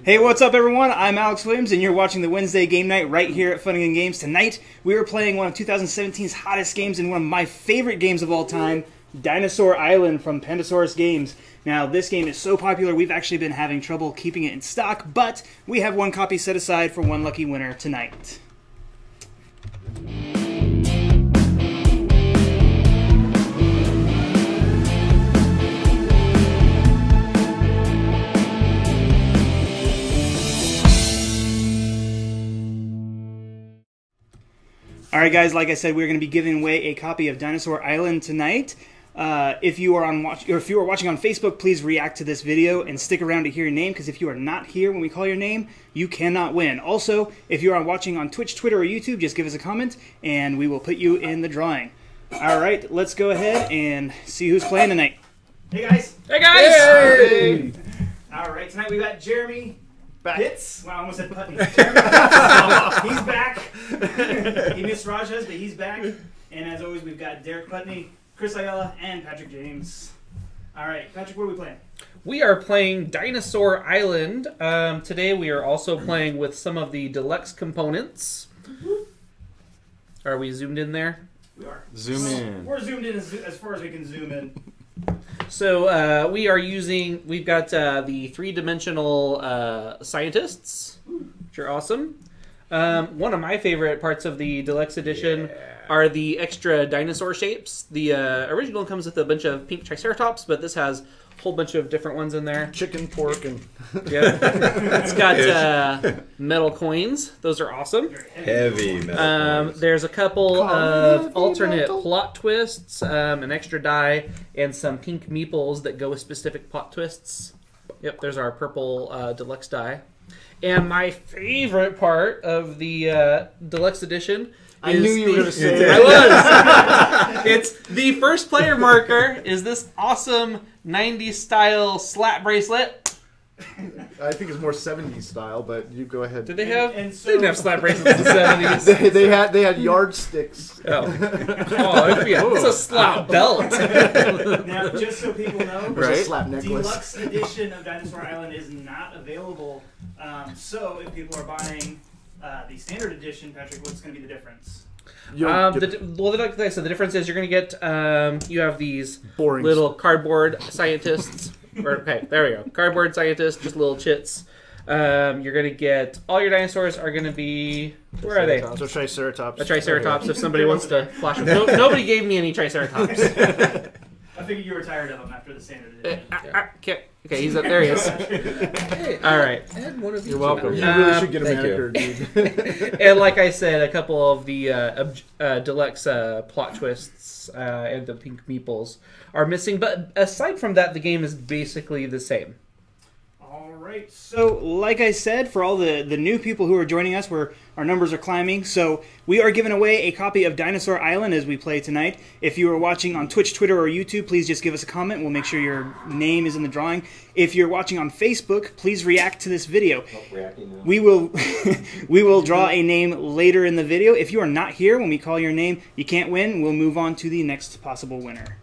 Hey, what's up, everyone? I'm Alex Williams, and you're watching the Wednesday Game Night right here at Funny and Games. Tonight, we are playing one of 2017's hottest games and one of my favorite games of all time, Dinosaur Island from Pandasaurus Games. Now, this game is so popular, we've actually been having trouble keeping it in stock, but we have one copy set aside for one lucky winner tonight. Alright guys, like I said, we're going to be giving away a copy of Dinosaur Island tonight. If you are watching on Facebook, please react to this video and stick around to hear your name, because if you are not here when we call your name, you cannot win. Also, if you are watching on Twitch, Twitter, or YouTube, just give us a comment and we will put you in the drawing. Alright, let's go ahead and see who's playing tonight. Hey guys! Hey guys! Hey! Alright, tonight we got Jeremy Pitts. Wow, I almost said Putney. He's back. He missed Rajas, but he's back. And as always, we've got Derek Putney, Chris Ayala, and Patrick James. All right, Patrick, what are we playing? We are playing Dinosaur Island. Today we are also playing with some of the deluxe components. Are we zoomed in there? We are. Zoom in. We're zoomed in as far as we can zoom in. So we've got the three-dimensional scientists, which are awesome. One of my favorite parts of the deluxe edition are the extra dinosaur shapes. The original comes with a bunch of pink triceratops, but this has a whole bunch of different ones in there. Chicken, pork, and... Yeah. It's got metal coins. Those are awesome. Heavy metal coins. There's a couple of alternate plot twists, an extra die, and some pink meeples that go with specific plot twists. Yep, there's our purple deluxe die. And my favorite part of the deluxe edition I knew you were going to say that. I was. It's the first player marker is this awesome 90s style slap bracelet. I think it's more 70s style, but you go ahead. Did they have? And so, they didn't have slap bracelets in the 70s. they had yardsticks. Oh, it's a slap belt. Now, just so people know, Right? A slap necklace. Deluxe edition of Dinosaur Island is not available. So if people are buying the standard edition, Patrick, what's going to be the difference? Like I said, the difference is you're going to get you have these Boring little cardboard scientists. Okay, there we go. Cardboard scientists, just little chits. You're going to get all your dinosaurs are going to be where are they? So Triceratops. A Triceratops. If somebody wants to flash them, nobody gave me any Triceratops. I figured you were tired of them after the standard edition. Okay, he's up there. He is. Hey, All right. add one of You're welcome. You really should get a manicure, dude. And like I said, a couple of the deluxe plot twists and the pink meeples are missing. But aside from that, the game is basically the same. Alright, so like I said, for all the new people who are joining us, our numbers are climbing, so we are giving away a copy of Dinosaur Island as we play tonight. If you are watching on Twitch, Twitter, or YouTube, please just give us a comment. We'll make sure your name is in the drawing. If you're watching on Facebook, please react to this video. We will draw a name later in the video. If you are not here when we call your name, you can't win. We'll move on to the next possible winner.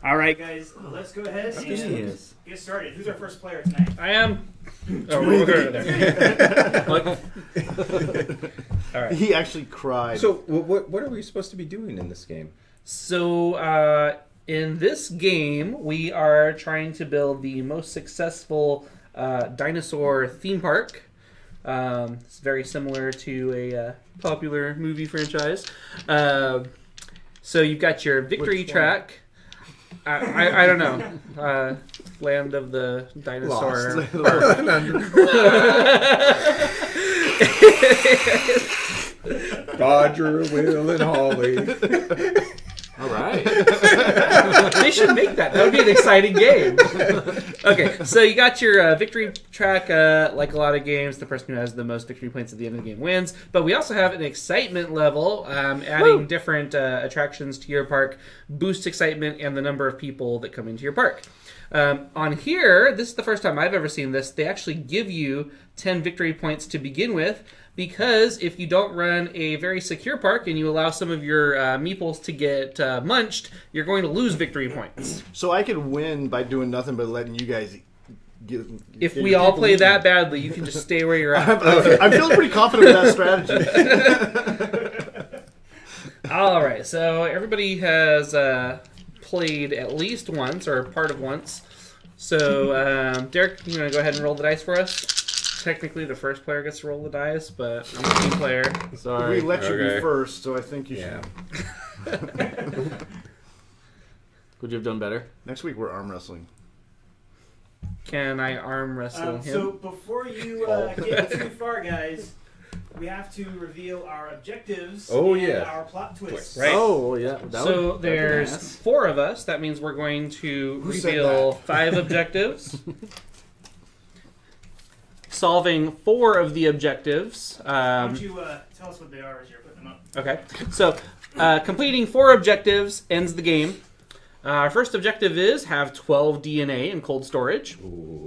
Alright guys, let's go ahead and get started. Who's our first player tonight? I am. Oh, we're good there. All right. He actually cried. So, what are we supposed to be doing in this game? So, in this game, we are trying to build the most successful dinosaur theme park. It's very similar to a popular movie franchise. So, you've got your victory track. I don't know. Land of the Dinosaur. Roger, Will, and Holly. All right. They should make that. That would be an exciting game. Okay, so you got your victory track. Like a lot of games, the person who has the most victory points at the end of the game wins. But we also have an excitement level. Adding different attractions to your park boosts excitement and the number of people that come into your park. On here, this is the first time I've ever seen this. They actually give you 10 victory points to begin with. Because if you don't run a very secure park and you allow some of your meeples to get munched, you're going to lose victory points. So I could win by doing nothing but letting you guys If we all play that badly, you can just stay where you're at. I'm feeling pretty confident with that strategy. All right, so everybody has played at least once or part of once. So, Derek, you want to go ahead and roll the dice for us? Technically, the first player gets to roll the dice, but I'm a team player. Sorry. We let you be first, so I think you should. Would you have done better? Next week we're arm wrestling. Can I arm wrestle him? So before you get too far, guys, we have to reveal our objectives and our plot twists. Right. Oh, yeah. So there's 4 of us. That means we're going to reveal 5 objectives. Solving 4 of the objectives. Why don't you tell us what they are as you're putting them up? Okay. So completing 4 objectives ends the game. Our first objective is have 12 DNA in cold storage. Ooh.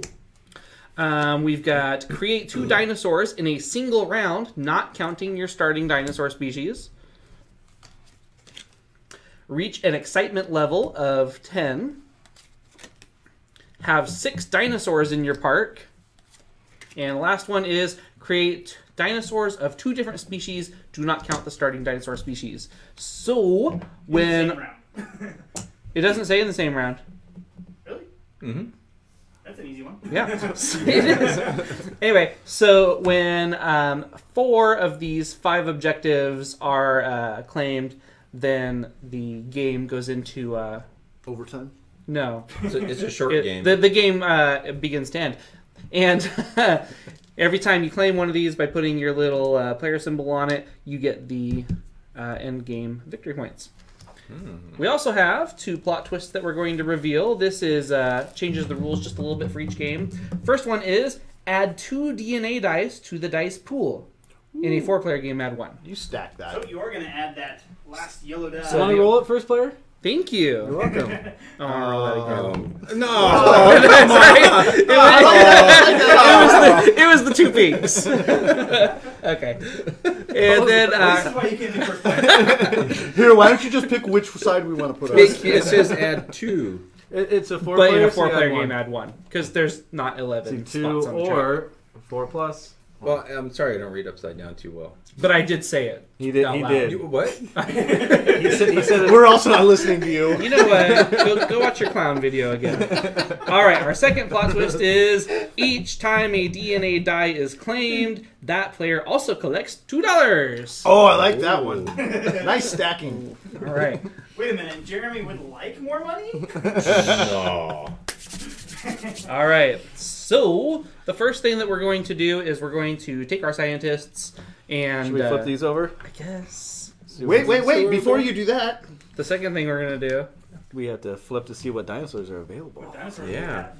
We've got create 2 dinosaurs in a single round, not counting your starting dinosaur species. Reach an excitement level of 10. Have 6 dinosaurs in your park. And the last one is create dinosaurs of 2 different species. Do not count the starting dinosaur species. So when it doesn't say in the same round. Really? Mm-hmm. That's an easy one. Yeah, it is. Anyway, so when 4 of these 5 objectives are claimed, then the game goes into overtime. No, it's a short game. The game begins to end, and every time you claim one of these by putting your little player symbol on it, you get the end game victory points. We also have 2 plot twists that we're going to reveal. This is changes the rules just a little bit for each game. First one is add 2 DNA dice to the dice pool. In a 4-player game, add 1. You stack that. So you are going to add that last yellow die. So want to roll it first player? Thank you. You're welcome. I want to roll that again. No! It was the 2 peaks. Okay. And then this is why you can't be first player. Here, why don't you just pick which side we want to put on? It says add 2. It's a 4 but player. in a 4-player game, add 1 because there's not 11 2 spots on the chart. or 4 plus. Well, I'm sorry I don't read upside down too well. But I did say it. He did. out He loud. did. What? He said it. We're also not listening to you. You know what? Go watch your clown video again. All right, our second plot twist is each time a DNA die is claimed, that player also collects $2. Oh, I like that one. Nice stacking. All right. Wait a minute. Jeremy would like more money? No. All right. So the first thing that we're going to do is we're going to take our scientists and Should we flip these over? I guess. Wait. Before you do that. The second thing we're going to do. We have to flip to see what dinosaurs are available. Dinosaurs Yeah.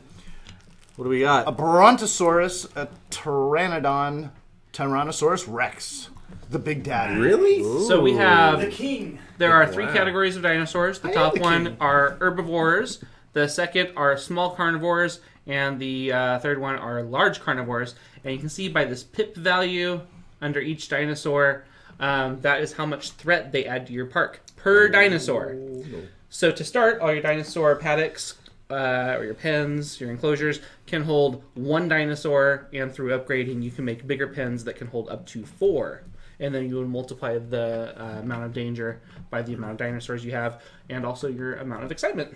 What do we got? A Brontosaurus, a Tyrannosaurus Rex. The big daddy. Really? So we have The king. there are 3 Wow. categories of dinosaurs. The I am top the one king. are herbivores. The second are small carnivores, and the third one are large carnivores. And you can see by this pip value under each dinosaur, that is how much threat they add to your park per dinosaur. No. So to start, all your dinosaur paddocks, or your pens, your enclosures, can hold 1 dinosaur, and through upgrading, you can make bigger pens that can hold up to 4. And then you would multiply the amount of danger by the amount of dinosaurs you have, and also your amount of excitement.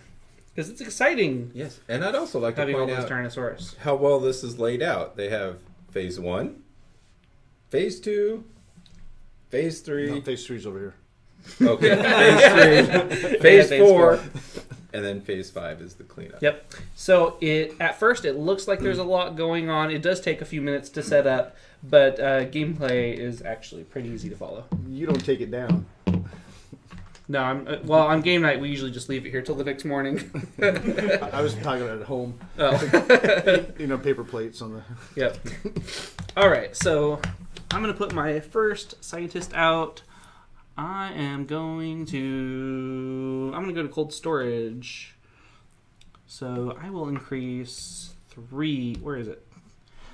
Because it's exciting Yes, and I'd also like to having all point those out dinosaurs. how well this is laid out. They have phase 1, phase 2, phase 3. No, phase 3's over here. Okay, phase 3, phase phase 4, and then phase 5 is the cleanup. Yep. So at first it looks like there's a lot going on. It does take a few minutes to set up, but gameplay is actually pretty easy to follow. You don't take it down. No, on game night we usually just leave it here till the next morning. I was talking about at home. Oh. Paper plates on the... Yep. All right, so I'm going to put my first scientist out. I'm going to go to cold storage. So I will increase 3. Where is it?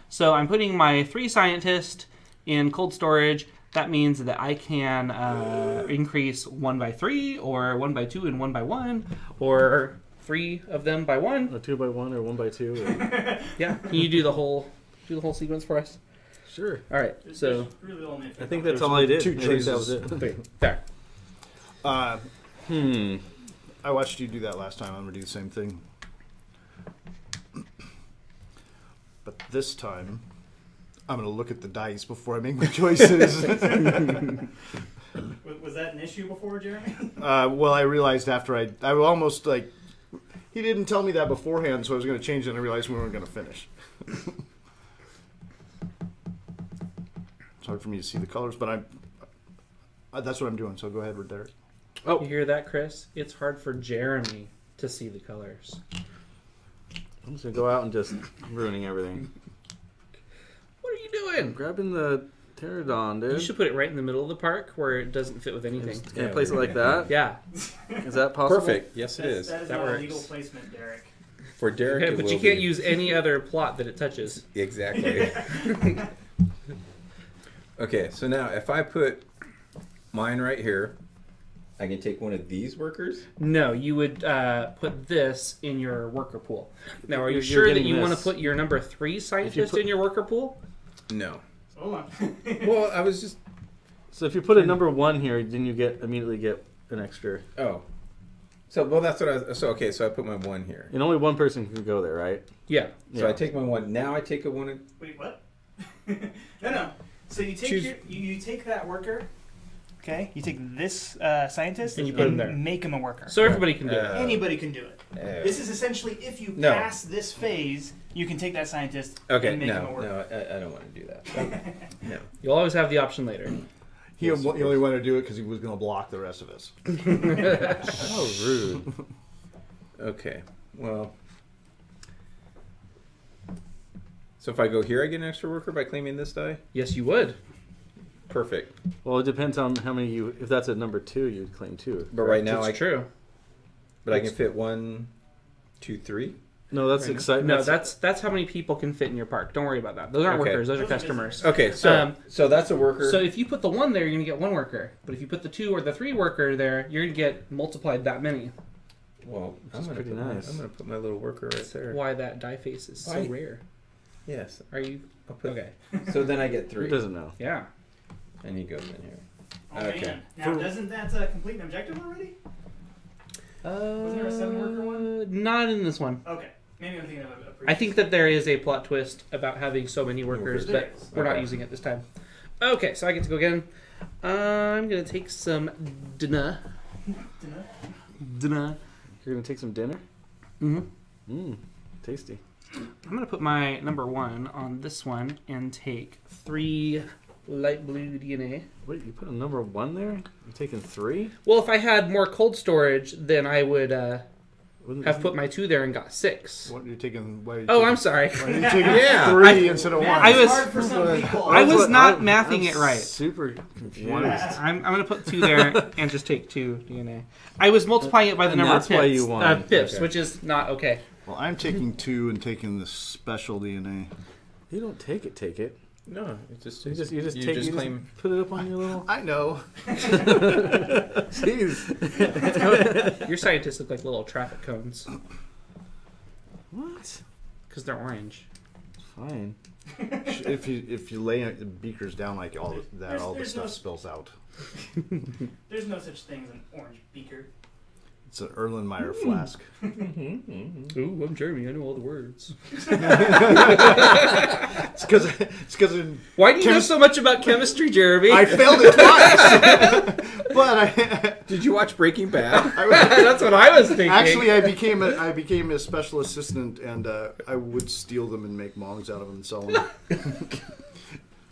So I'm putting my 3 scientists in cold storage. That means that I can increase 1 by 3, or 1 by 2, and 1 by 1, or 3 of them by 1. A 2 by 1 or 1 by 2. Or... Yeah. Can you do the whole sequence for us? Sure. All right. So There's really only a few I think colors. that's all I did. Two I think that choices. was it. 3. There. I watched you do that last time. I'm gonna do the same thing, but this time I'm gonna look at the dice before I make my choices. Was that an issue before, Jeremy? Well, I realized after I almost like he didn't tell me that beforehand, so I was gonna change it, and I realized we weren't gonna finish. It's hard for me to see the colors, but that's what I'm doing. So go ahead, Derek. Oh, you hear that, Chris? It's hard for Jeremy to see the colors. I'm just gonna go out and just ruining everything. What are you I'm doing? grabbing the pterodon, dude. You should put it right in the middle of the park where it doesn't fit with anything. Can I place it like that? Yeah. Is that possible? Perfect. Yes, it is. That is That not works. a legal placement, Derek. For Derek, Okay, it but will you can't be. use any other plot that it touches. Exactly. Okay, so now if I put mine right here, I can take one of these workers. No, you would put this in your worker pool. Now, are you You're sure that getting you want to this. put your number 3 scientist put- in your worker pool? No. Hold on. Well, I was just. So if you put a number 1 here, then you immediately get an extra. Oh. So well, that's what I was. So okay, so I put my 1 here. And only one person can go there, right? Yeah. So I take my 1. Now I take a 1. Wait, what? No. So you take Choose- you take that worker. Okay, you take this scientist And you put him there. make him a worker. So everybody can do it. Anybody can do it. Uh, This is essentially if you No. pass this phase, you can take that scientist Okay, and make him a no, worker. I don't want to do that. No. You'll always have the option later. He only wanted to do it because he was going to block the rest of us. Oh, rude. Okay, well. So if I go here, I get an extra worker by claiming this die? Yes, you would. Perfect. Well, it depends on how many you. If that's a number 2, you'd claim 2. But right now, It's true. But I can fit 1, 2, 3. No, that's Right. exciting. No, that's how many people can fit in your park. Don't worry about that. Those aren't Okay. workers. Those are Those are customers. Okay, so that's a worker. So if you put the 1 there, you're going to get 1 worker. But if you put the 2 or the 3 worker there, you're going to get multiplied that many. well, Which is pretty nice. I'm gonna put my little worker right there. Why that die face is so Why? rare. Yes. Are you... I'll put, Okay. So then I get Who 3, doesn't know? Yeah. and he goes in here. Oh, Okay. man. Now, doesn't that complete an objective already? Wasn't there a 7 worker one? Not in this one. Okay. Maybe I'm thinking of a I think that there is a plot twist about having so many workers, There but is. we're not Okay. using it this time. Okay, so I get to go again. I'm going to take some dinner. Dinner. You're gonna take some dinner. Mm-hmm. Tasty. I'm going to put my number 1 on this one and take 3 light blue DNA. Wait, you put a number 1 there? You're taking 3? Well, if I had more cold storage, then I would Wouldn't have put my 2 there and got 6. What are you taking? Why are you Oh, taking, I'm sorry. Why are you taking Yeah. 3 instead of 1? I was- hard for some people. I was not I'm mathing it right. Super confused. I'm going to put 2 there and just take 2 DNA. I was multiplying it by the And number that's of pips, why you won. pips, Okay. which is not okay. Well, I'm taking 2 and taking the special DNA. You don't take it. No, it just You just you take just you claim. just put it up on your little. I know. Jeez. Your scientists look like little traffic cones What? because they're orange. It's fine. if you lay beakers down like all that, There's- all the there's stuff no- spills out. There's no such thing as an orange beaker. It's an Erlenmeyer flask. Ooh, I'm Jeremy. I know all the words. It's because Why do you know so much about chemistry, Jeremy? I failed it twice. But Did you watch Breaking Bad? That's what I was thinking. actually I became a special assistant, and I would steal them and make mongs out of them and sell them.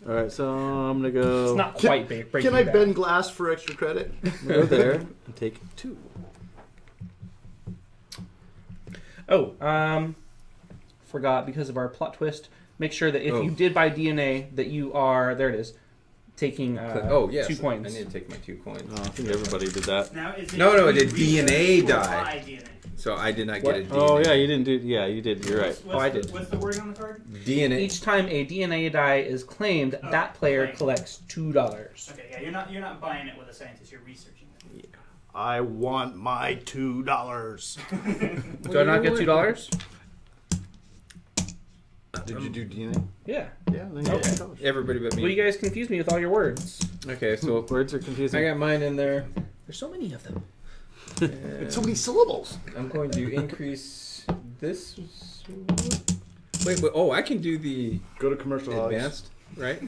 All right, so I'm gonna go. it's not quite Breaking Can I Bad. bend glass for extra credit? I'm gonna go there and take 2. Oh, forgot because of our plot twist. Make sure that if Oh. you did buy DNA, that you are there. It is taking Oh yes, 2 coins. I need to take my 2 coins. Oh, I think everybody did that. Now, is it No, it did research DNA or die. buy DNA? So I did not What? get a DNA. Oh yeah, you didn't do. Yeah, you did. You're right. What's I the- did. What's the wording on the card? DNA. Each time a DNA die is claimed, Oh, that player claimed. collects $2. Okay, yeah, you're not buying it with a scientist. You're researching it. I want my $2. Do I not get $2? Did you do DNA? Yeah. Yeah, then you get $2. Everybody but me. Well, you guys confused me with all your words. Okay, so Words are confusing. I got mine in there. There's so many of them. It's so many syllables. I'm going to increase this. Wait, oh, I can do the Go to commercial advanced, right?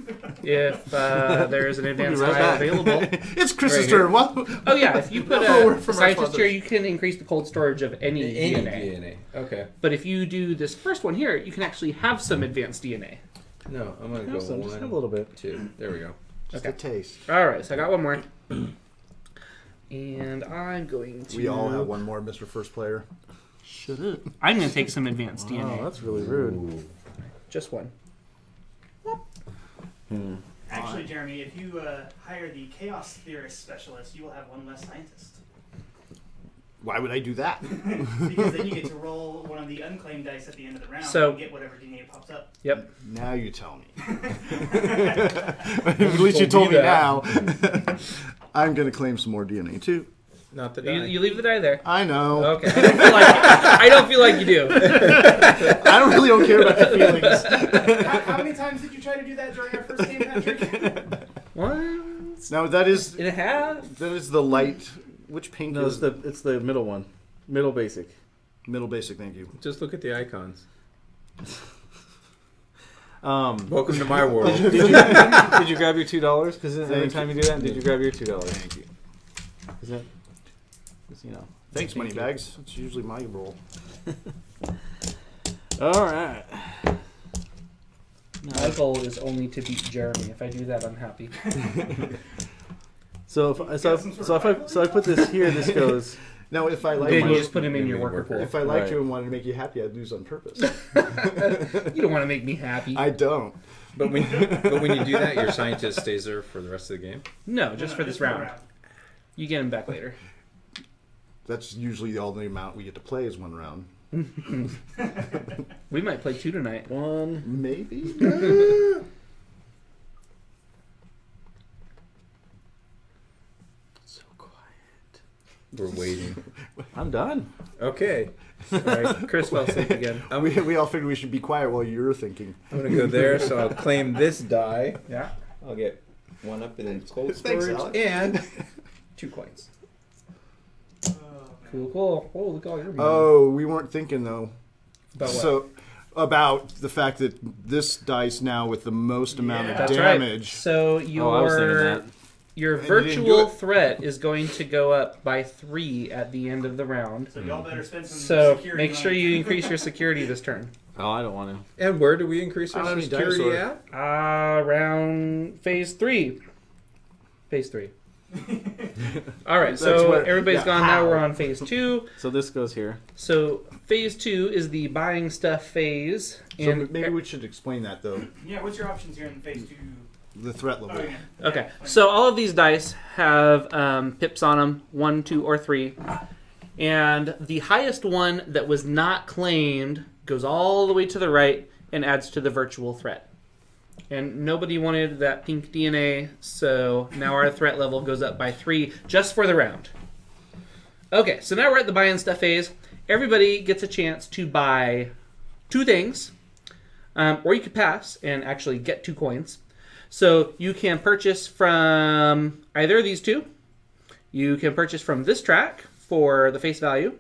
If there is an advanced right die back. available. It's Chris's Right here. turn. What? Oh yeah, if you put No word a from our scientist here, sponsors. you can increase the cold storage of any DNA. Okay. But if you do this first one here, you can actually have some advanced DNA. No, I'm going to go Have some, just have a 1, little bit. 2. There we go. Just Okay. a taste. All right, so I got one more. And I'm going to... We all have one more, Mr. First Player. Should it? I'm going to take some advanced Oh, DNA. that's really rude. Just one. Actually, Jeremy, if you hire the chaos theorist specialist, you will have one less scientist. Why would I do that? Because then you get to roll one of the unclaimed dice at the end of the round So- and get whatever DNA pops up. Yep. Now you tell me. At least you told me now. I'm going to claim some more DNA too. Not the You, die. you leave the die there. I know. Okay. I don't feel like you do. I don't care about the feelings. How many times did you try to do that during our first game, Patrick? Once Now that is and a half. the light. Which pink No, is it's the middle one. Middle basic. middle basic? Thank you. Just look at the icons. Welcome to my world. Did you grab your $2? Because every Thank time you do that, did you grab your $2? Thank you. Is that, you know. Thanks, Thank you. Moneybags. That's usually my role. All right. My goal is only to beat Jeremy. If I do that, I'm happy. So if I put this here, this goes. Now, if I like Then you you, just put him in your worker pool. if I liked Right. you and wanted to make you happy, I'd lose on purpose. You don't want to make me happy. I don't. But when you do that, your scientist stays there for the rest of the game. No, just for this round. You get him back later. That's usually all the amount we get to play is one round. We might play 2 tonight. One. Maybe. So quiet. We're waiting. I'm done. Okay. All right, Chris fell asleep again. we all figured we should be quiet while you're thinking. I'm going to go there, so I'll claim this die. Yeah. I'll get one up in cold Thanks, storage Alex. and 2 coins. Cool. Oh, look at all your money. Oh, we weren't thinking though. About what? So about the fact that this dice now with the most amount of That's damage. right. So your I was thinking that. your And you didn't do virtual it. threat is going to go up by 3 at the end of the round. So y'all better spend some So security make sure money. you increase your security this turn. Oh, I don't want to. And where do we increase I our don't need security dinosaur. at? Round phase 3. Phase 3. All right, That's so where- everybody's yeah, gone. how? Now we're on phase 2. So this goes here. So phase 2 is the buying stuff phase. So And maybe we should explain that though. Yeah, what's your options here in phase 2? The threat level. Oh, yeah. Okay, so all of these dice have pips on them, 1, 2, or 3. And the highest one that was not claimed goes all the way to the right and adds to the virtual threat. And nobody wanted that pink DNA, so now our threat level goes up by 3 just for the round. Okay, so now we're at the buy-in stuff phase. Everybody gets a chance to buy 2 things, or you could pass and actually get 2 coins. So you can purchase from either of these 2. You can purchase from this track for the face value.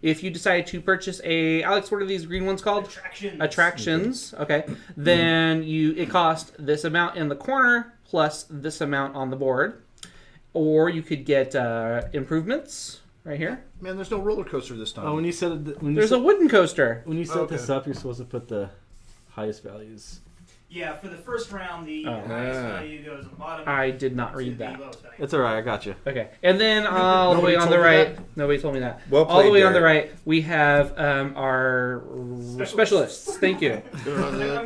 If you decide to purchase Alex, what are these green ones called? Attractions. Okay. Then it costs this amount in the corner plus this amount on the board. Or you could get improvements right here. Man, there's no roller coaster this time. Oh, when you said There's a wooden coaster. when you set Okay. this up, you're supposed to put the highest values. Yeah, for the first round, the Oh. highest value goes at the bottom. I did not to read the that. lowest value. It's all right. I got you. Okay, and then all the Nobody way on the told you right, that? nobody told me that. Well All the played, way on the Derek. right, we have our specialists. Thank you, I'm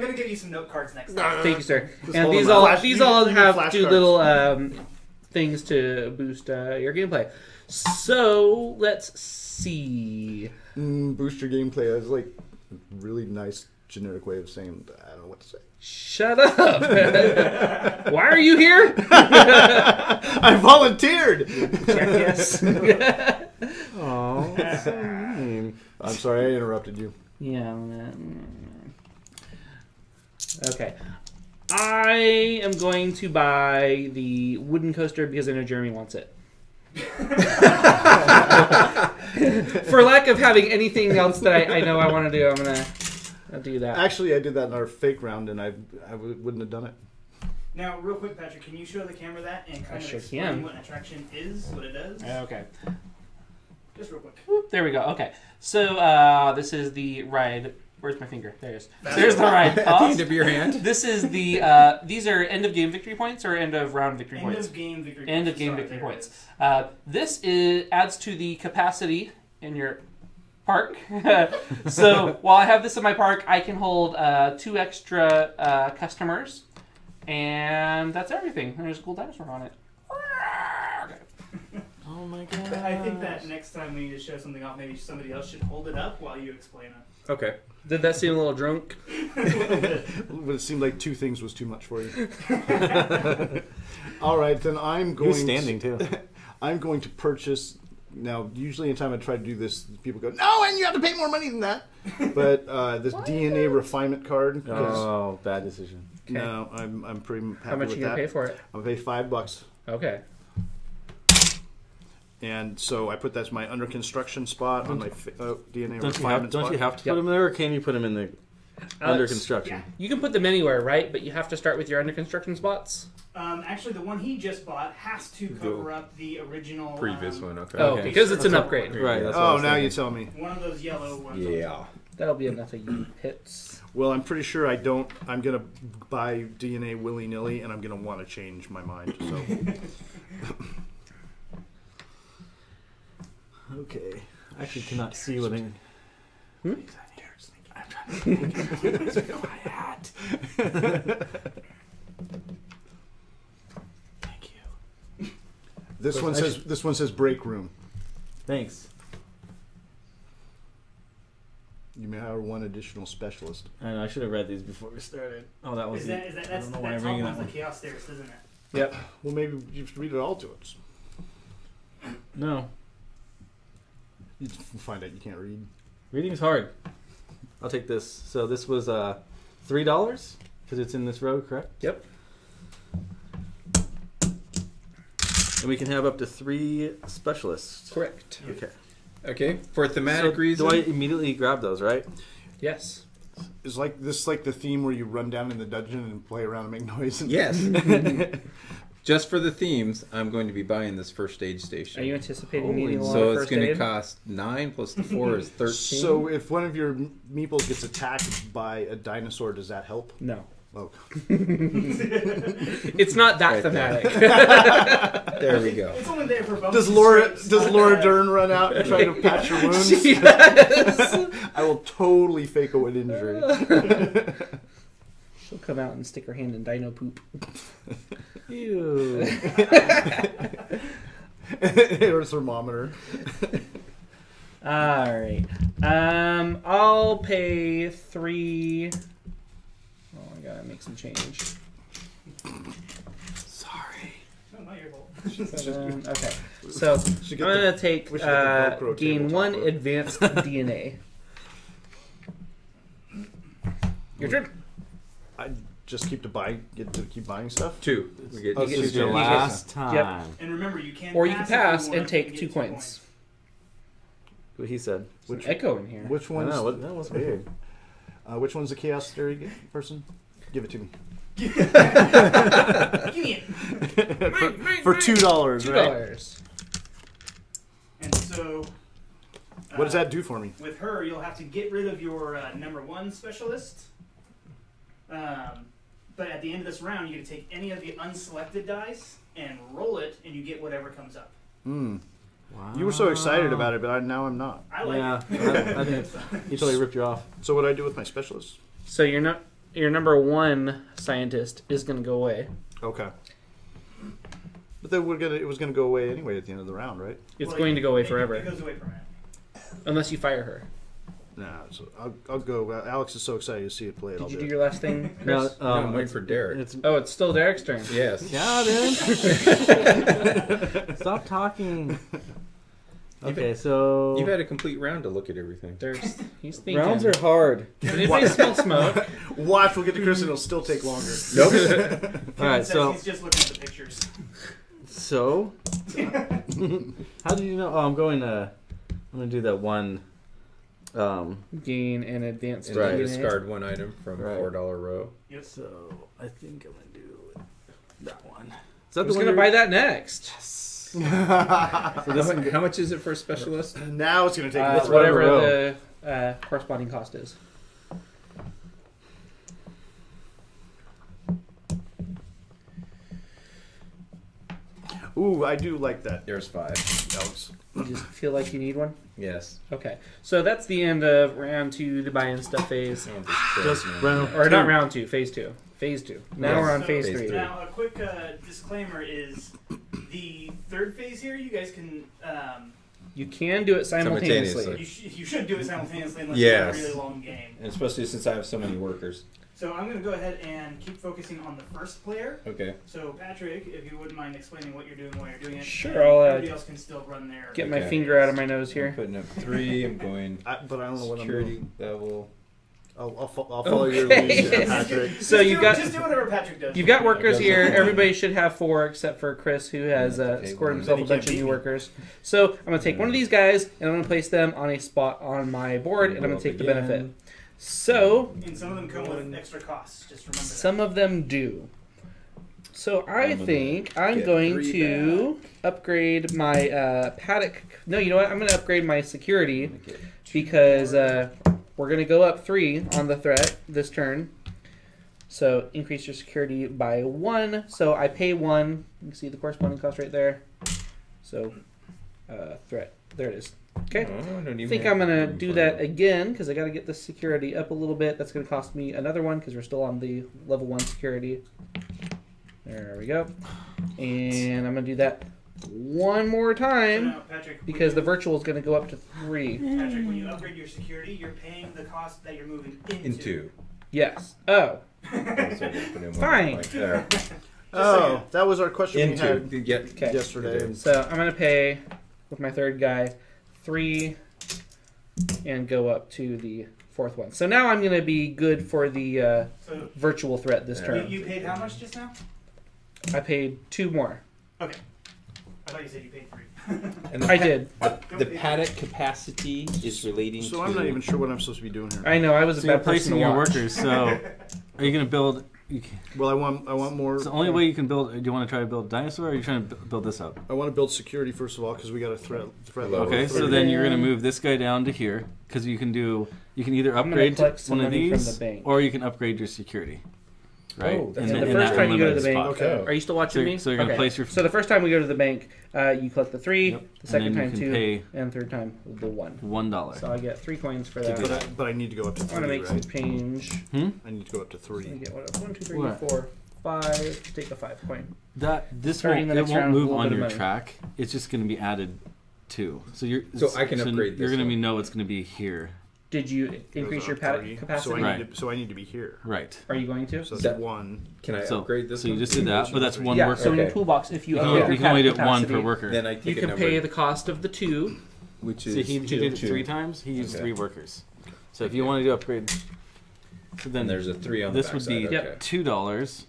going to give you some note cards next time. thank you, sir. Just And hold these them out. all Flash- these you all need have flash do cards. little things to boost your gameplay. So let's see. Boost your gameplay. That's like a really nice generic way of saying I don't know what to say. Shut up! Why are you here? I volunteered. Jackass. Oh, that's so mean. I'm sorry, I interrupted you. Yeah. Okay. I am going to buy the wooden coaster because I know Jeremy wants it. For lack of having anything else that I know I want to do, I'm going to do that. Actually, I did that in our fake round, and I wouldn't have done it. Now, real quick, Patrick, can you show the camera that and kind of sure explain can. what an attraction is, what it does? Okay. Just real quick. Whoop, there we go. Okay. So this is the ride. Where's my finger? There it is. There's the ride At the cost. end of your hand. This is the these are end of game victory points or end of round victory points? End of game victory End of points. game Sorry, victory there it points. is. This adds to the capacity in your park. So while I have this in my park, I can hold 2 extra customers, and that's everything. There's a cool dinosaur on it. Oh my god. I think that next time we need to show something off, maybe somebody else should hold it up while you explain it. Okay. Did that seem a little drunk? But it seemed like 2 things was too much for you. All right, then I'm He going. was standing too. I'm going to purchase. Now, usually, anytime I try to do this, people go, "No, and you have to pay more money than that." But this DNA refinement card. 'Cause- Oh, bad decision. No, I'm pretty happy How much with are you gonna that. pay for it? I'm gonna pay $5, Okay. and so I put that as my under construction spot on my DNA refinement Don't spot. you have to Yep. put him there, or can you put him in the under construction? Yeah. You can put them anywhere, right? But you have to start with your under construction spots. Actually, the one he just bought has to cover up the original Previous one, okay. Oh, Okay. because it's an upgrade. Right. That's what I Oh, was now thinking. you tell me. One of those yellow ones. Yeah. That'll be enough of you hits. Well, I'm pretty sure I don't. I'm gonna buy DNA willy nilly, and I'm gonna want to change my mind. So. Okay. I actually cannot see what I. Thank you. This one says break room. Thanks. You may hire one additional specialist. I know. I should have read these before we started. Oh, that was. Is that I that's don't know why that I'm top reading one's that the one. chaos stairs, isn't it? Yep. Well, maybe you should read it all to us. No, You find out you can't read. reading's hard. I'll take this. So this was $3 because it's in this row, correct? Yep. And we can have up to 3 specialists. Correct. Okay. Okay. For thematic So reason. do I immediately grab those, right? Yes. Is like this like the theme where you run down in the dungeon and play around and make noise? And Yes. Just for the themes, I'm going to be buying this first stage station. Are you anticipating Holy needing a lot So of it's first going to aid? cost 9 plus the 4 is 13. So if one of your meeples gets attacked by a dinosaur, does that help? No. Oh, It's not that Right there. thematic. There we go. It's only there for bonus. does Laura strikes, does not Laura bad. Dern run out and try to patch your wounds? She does. I will totally fake a wound injury. She'll come out and stick her hand in dino poop. Ew. Or thermometer. All right. I'll pay 3. Oh, I gotta make some change. Sorry. No, not your fault. Okay. So Should I'm get gonna take we should get the Velcro gain tabletop 1 book. advanced DNA. Your turn. I just keep keep buying stuff. 2. We get Oh, This so is you your get- last time. And remember, you can Or you can if you pass want and take get 2 points. What he said. There's an echo in here. Which I one's know, that was weird. which one's the chaos theory person? Give it to me. Give me it. For $2, right? $2. And so, What does that do for me? with her, you'll have to get rid of your number 1 specialist. But at the end of this round, you get to take any of the unselected dice and roll it, and you get whatever comes up. Hmm. Wow. You were so excited about it, but now I'm not. I like Yeah, it. I think he totally ripped you off. So what do I do with my specialist? So your number 1 scientist is gonna go away. Okay. But then it was gonna go away anyway at the end of the round, right? It's Well, going to go away it forever, goes away from it. unless you fire her. Nah, so I'll go. Alex is so excited to see it played. Did I'll you do do it. your last thing, Chris? No, I'm waiting for Derek. It's still Derek's turn. Yes. Yeah, dude. Stop talking. Okay, so You've had a complete round to look at everything. He's thinking. rounds are hard. Does anybody smell smoke? Watch, we'll get to Chris and it'll still take longer. Nope. All right, so he's just looking at the pictures. so how do you know? Oh, I'm gonna do that one. Gain and advanced. And then discard one item from Right. $4 row. Yep. So I think I'm gonna do that one. Is that I was the one gonna buy that next. So this one, How much is it for a specialist? Now it's going to take this Whatever row. the corresponding cost is. Ooh, I do like that. There's 5. Alex. You just feel like you need one? Yes. Okay. So that's the end of round 2, the buy and stuff phase. just round Or not round 2, phase 2. Phase 2. Now Yes. we're on So- phase Phase 3. three. Now, a quick disclaimer is the third phase here. You guys can, You can do it simultaneously. Simultaneously. you should do it simultaneously unless Yes. you have a really long game. And especially since I have so many workers. So I'm going to go ahead and keep focusing on the first player. Okay. So Patrick, if you wouldn't mind explaining what you're doing while you're doing it, Sure, and I'll, everybody else can still run their. Get my Okay. finger out of my nose I'm here. putting up 3. I'm going But I don't know what I'm security doing. level. I'll follow your lead, Patrick. So you got just do whatever Patrick does. you've got workers Okay. here. Everybody should have 4 except for Chris, who has Okay, scored well, himself then a he bunch can't of new beat me. workers. So I'm gonna take one of these guys and I'm gonna place them on a spot on my board, and I'm gonna Go take up the again. benefit. So And some of them come with extra costs. Just remember some of them do. So I I'm gonna think I'm get going 3 to upgrade my paddock. No, you know what? I'm going to upgrade my security because we're going to go up 3 on the threat this turn. So increase your security by 1. So I pay 1. You can see the corresponding cost right there. So threat. There it is. Okay. Oh, I don't I even think have I'm going to room do for that again because I got to get the security up a little bit. That's going to cost me another one because we're still on the level 1 security. There we go. And I'm going to do that one more So time now, Patrick, because the virtual is going to go up to 3. Patrick, when you upgrade your security, you're paying the cost that you're moving into. into. Yes. Oh. So I gotta put in one Fine. like there. Oh, that was our question we Into. had Yeah. Okay. yesterday. So I'm going to pay with my third guy 3 and go up to the 4th one. So now I'm going to be good for the So virtual threat this Yeah. turn. you paid how much just now? I paid 2 more. Okay. I thought you said you paid 3. And I did. The paddock capacity is relating So to. I'm not even sure what I'm supposed to be doing here. I know. I was a so you're bad person placing to your watch. workers. So are you gonna build? Well, I want more. It's the only way you can build. Do you want to try to build a dinosaur, or are you trying to build this up? I want to build security first of all because we got a threat level. Okay, of so 30. then you're gonna move this guy down to here because you can either I'm gonna upgrade collect some one of money from these, the bank. or you can upgrade your security. Right. Oh, that's So the in first that time you go to the unlimited bank, spot. Okay. are you still watching So- me? so you're gonna place your- So the first time we go to the bank, you collect the 3, Yep. the second And then time you can 2, pay and third time the 1. $1. So I get 3 coins for To that. do But I need to go up to I'm 3, gonna make some right? change. I need to go up to So I 3. get 1, 2, 3, What? 4, 5. Take a 5 coin. This Starting won't the it next won't round with a move little on bit of your money. track. It's just going to be added to. So I can upgrade You're this going to one. know it's going to be here. Did you increase your paddock capacity? Right. So I need to be here. Right. Are you going to? So that's That- 1. Can I So upgrade this? so you one? just did that, but that's one Yeah, worker. so in your Okay. toolbox, if you You upgrade can, your you can only do paddock it one per capacity, worker. Then I you take a can number, pay the cost of the 2. which So is he did it 2. 3 times. He used Okay. 3 workers. So if you wanted to upgrade, so And then there's a 3 on the this would be backside, okay. $2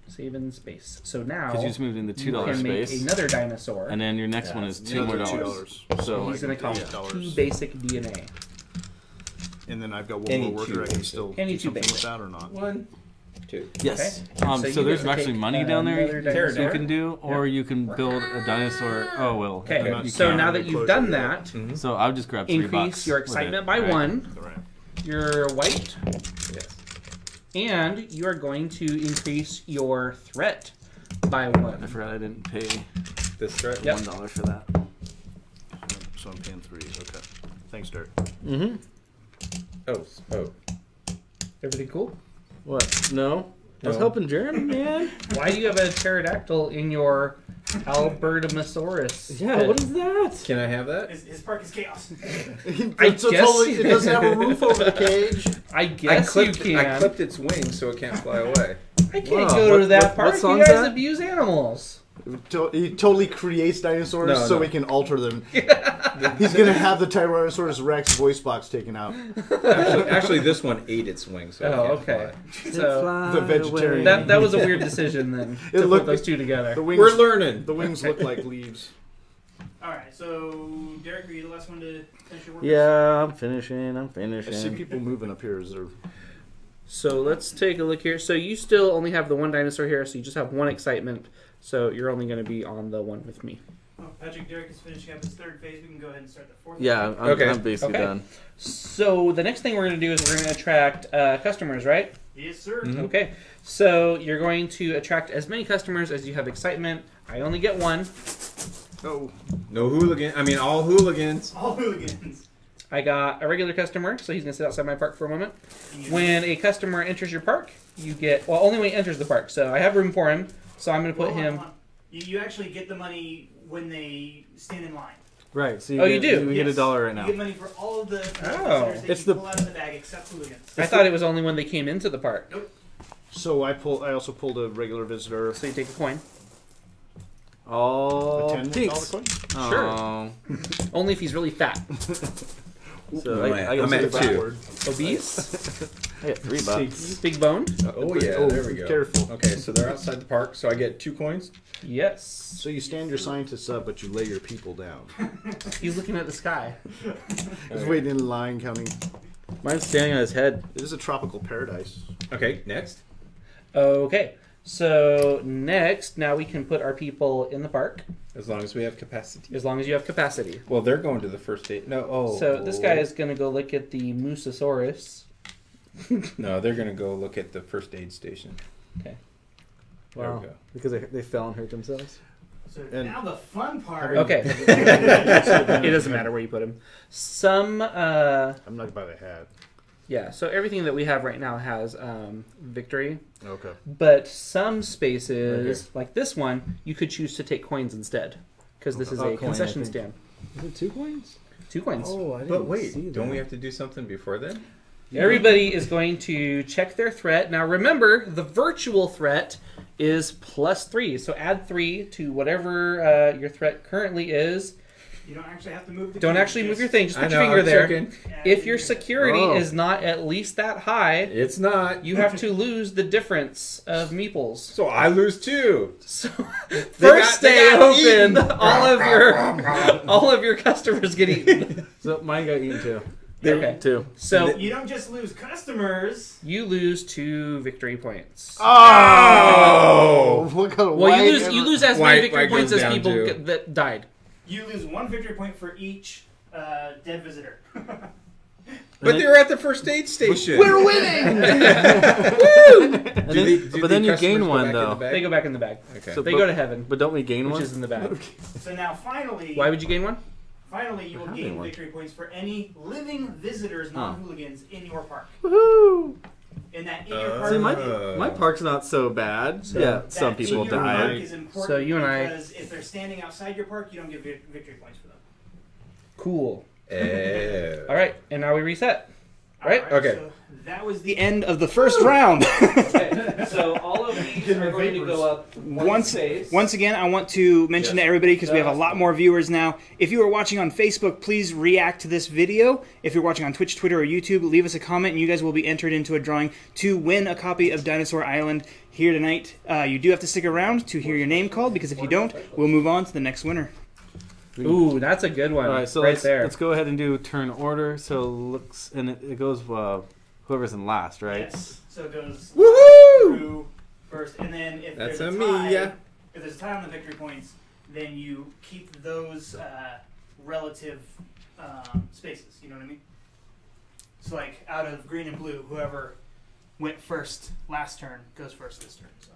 Saving space. So now because you just moved in the you $2 can make space, another dinosaur. and then your next Yeah. one is The $2 other more. $2. So He's going to cost $8. 2 basic DNA. And then I've got one Any more worker. 2 I can basic. still Any do 2 something with basic. that or not. 1, 2. yes. Okay. So you there's get to actually take money down there another you dinosaur. can do, or you can build a dinosaur. Oh well. Okay, you so can't. now that you've done that, Mhm. So I'll just grab $3. increase your with it. excitement by Right. 1. All right. Your white, Yes. and you are going to increase your threat by I 1. forgot I didn't pay This threat. Yep. $1 for that. So I'm paying 3. Okay. Thanks, Derek. Mm-hmm. Oh. Everything cool? What? No. I was No. helping Jeremy, man. Why do you have a pterodactyl in your Albertosaurus. Yeah, what is that? Can I have that? His park is chaos. I It's a guess totally, you- it doesn't have a roof over the cage. I guess you can. I clipped its wings so it can't fly away. I can't Wow, go to what- that what park. song's You guys that? abuse animals. He totally creates dinosaurs No, so no. he can alter them. He's gonna have the Tyrannosaurus Rex voice box taken out. Actually, this one ate its wings. So it Oh, can't okay. fly. So The vegetarian. that was a weird decision then It to put looked- those two together. The wings, We're learning. the wings look like leaves. All right, so Derek, are you the last one to finish your work? Yeah, I'm finishing. I see people moving up here. Is there? So let's take a look here. So you still only have the one dinosaur here, so you just have one excitement. So you're only going to be on the one with me. Oh, Patrick, Derek is finishing up his third phase. We can go ahead and start the fourth. Yeah, I'm, Okay. I'm basically Okay. done. So the next thing we're going to do is we're going to attract customers, right? Yes, sir. Mhm. Okay. So you're going to attract as many customers as you have excitement. I only get one. Oh, No hooligan. I mean, all hooligans. All hooligans. I got a regular customer, so he's going to sit outside my park for a moment. And you- When a customer enters your park, you get, well, only when he enters the park. So I have room for him, so I'm going to put Hold on, him. hold on. You actually get the money when they stand in line. Right. So Oh, you get, do? We get Yes. $1 right You now. get money for all of the Oh. visitors that It's you the- pull out of the bag except hooligans. I thought it was only when they came into the park. so I also pulled a regular visitor. So you take a coin. All A $10 pinks. coin. Sure. Oh. Only if he's really fat. So I'm I got at $2. two. Obese. I got $3. Big bone. Oh yeah, there we go. Careful. Okay, so they're outside the park. So I get 2 coins. Yes. So you stand your scientists up, but you lay your people down. He's looking at the sky. Just waiting in line, counting. Mine's standing on his head. It is a tropical paradise. Okay, next. Okay. So next, now we can put our people in the park As long as we have capacity. as long as you have capacity. Well, they're going to the first date. No. Oh. So this guy is going to go look at the Mosasaurus. No, they're gonna go look at the first aid station. Okay. There Wow. we go. Because they fell and hurt themselves. So And- now the fun part. Okay. It doesn't matter where you put him. Some, I'm not by the hat. yeah. So everything that we have right now has victory, Okay. but some spaces, like this one, you could choose to take coins instead, because this is Oh, a coin, concession I think. stand. Is it 2 coins? 2 coins. Oh, I didn't But see wait, don't that. we have to do something before then? Everybody is going to check their threat. Now remember, the virtual threat is +3. So add 3 to whatever your threat currently is. You don't actually have to move the Don't cube, actually move just your thing. Just I put know, your finger I'm there. checking. add If your finger. security Oh. is not at least that high, It's not. you have to lose the difference of meeples. So I lose 2. So They first day got open, eaten. all of your customers get eaten. So mine got eaten too. Okay. 2. So You don't just lose customers. you lose 2 victory points. Oh! What kind of Well, wag you ever- lose as Why- many victory why points goes as down people to- that died. You lose 1 victory point for each dead visitor. But they're at the first aid station. We're winning! But then you gain one, though. They go back in the bag. Okay. So- They go to heaven, But don't we gain which one? is in the bag. So now finally, Why would you gain one? finally you will How gain many more? victory points for any living visitors, non-hooligans, in your park. Woohoo! In that in your park. See, my park's not so bad. So yeah, that some in people your park died. is important So you and I- because if they're standing outside your park, you don't get victory points for them. Cool. Oh. All right, and now we reset. Right? Okay. So that was the end of the first round. Okay, so all of these are going to go up Once again, I want to mention to everybody, because we have a lot more viewers now. If you are watching on Facebook, please react to this video. If you're watching on Twitch, Twitter, or YouTube, leave us a comment, and you guys will be entered into a drawing to win a copy of Dinosaur Island here tonight. You do have to stick around to hear your name called, because if you don't, we'll move on to the next winner. Ooh, that's a good one. All right, so right there. let's go ahead and do turn order. So looks and it goes whoever's in last, right? Yes. So it goes Woohoo! through first, and then if That's there's a a tie, me, yeah. if there's a tie on the victory points, then you keep those relative spaces. You know what I mean? So like out of green and blue, whoever went first last turn goes first this turn. So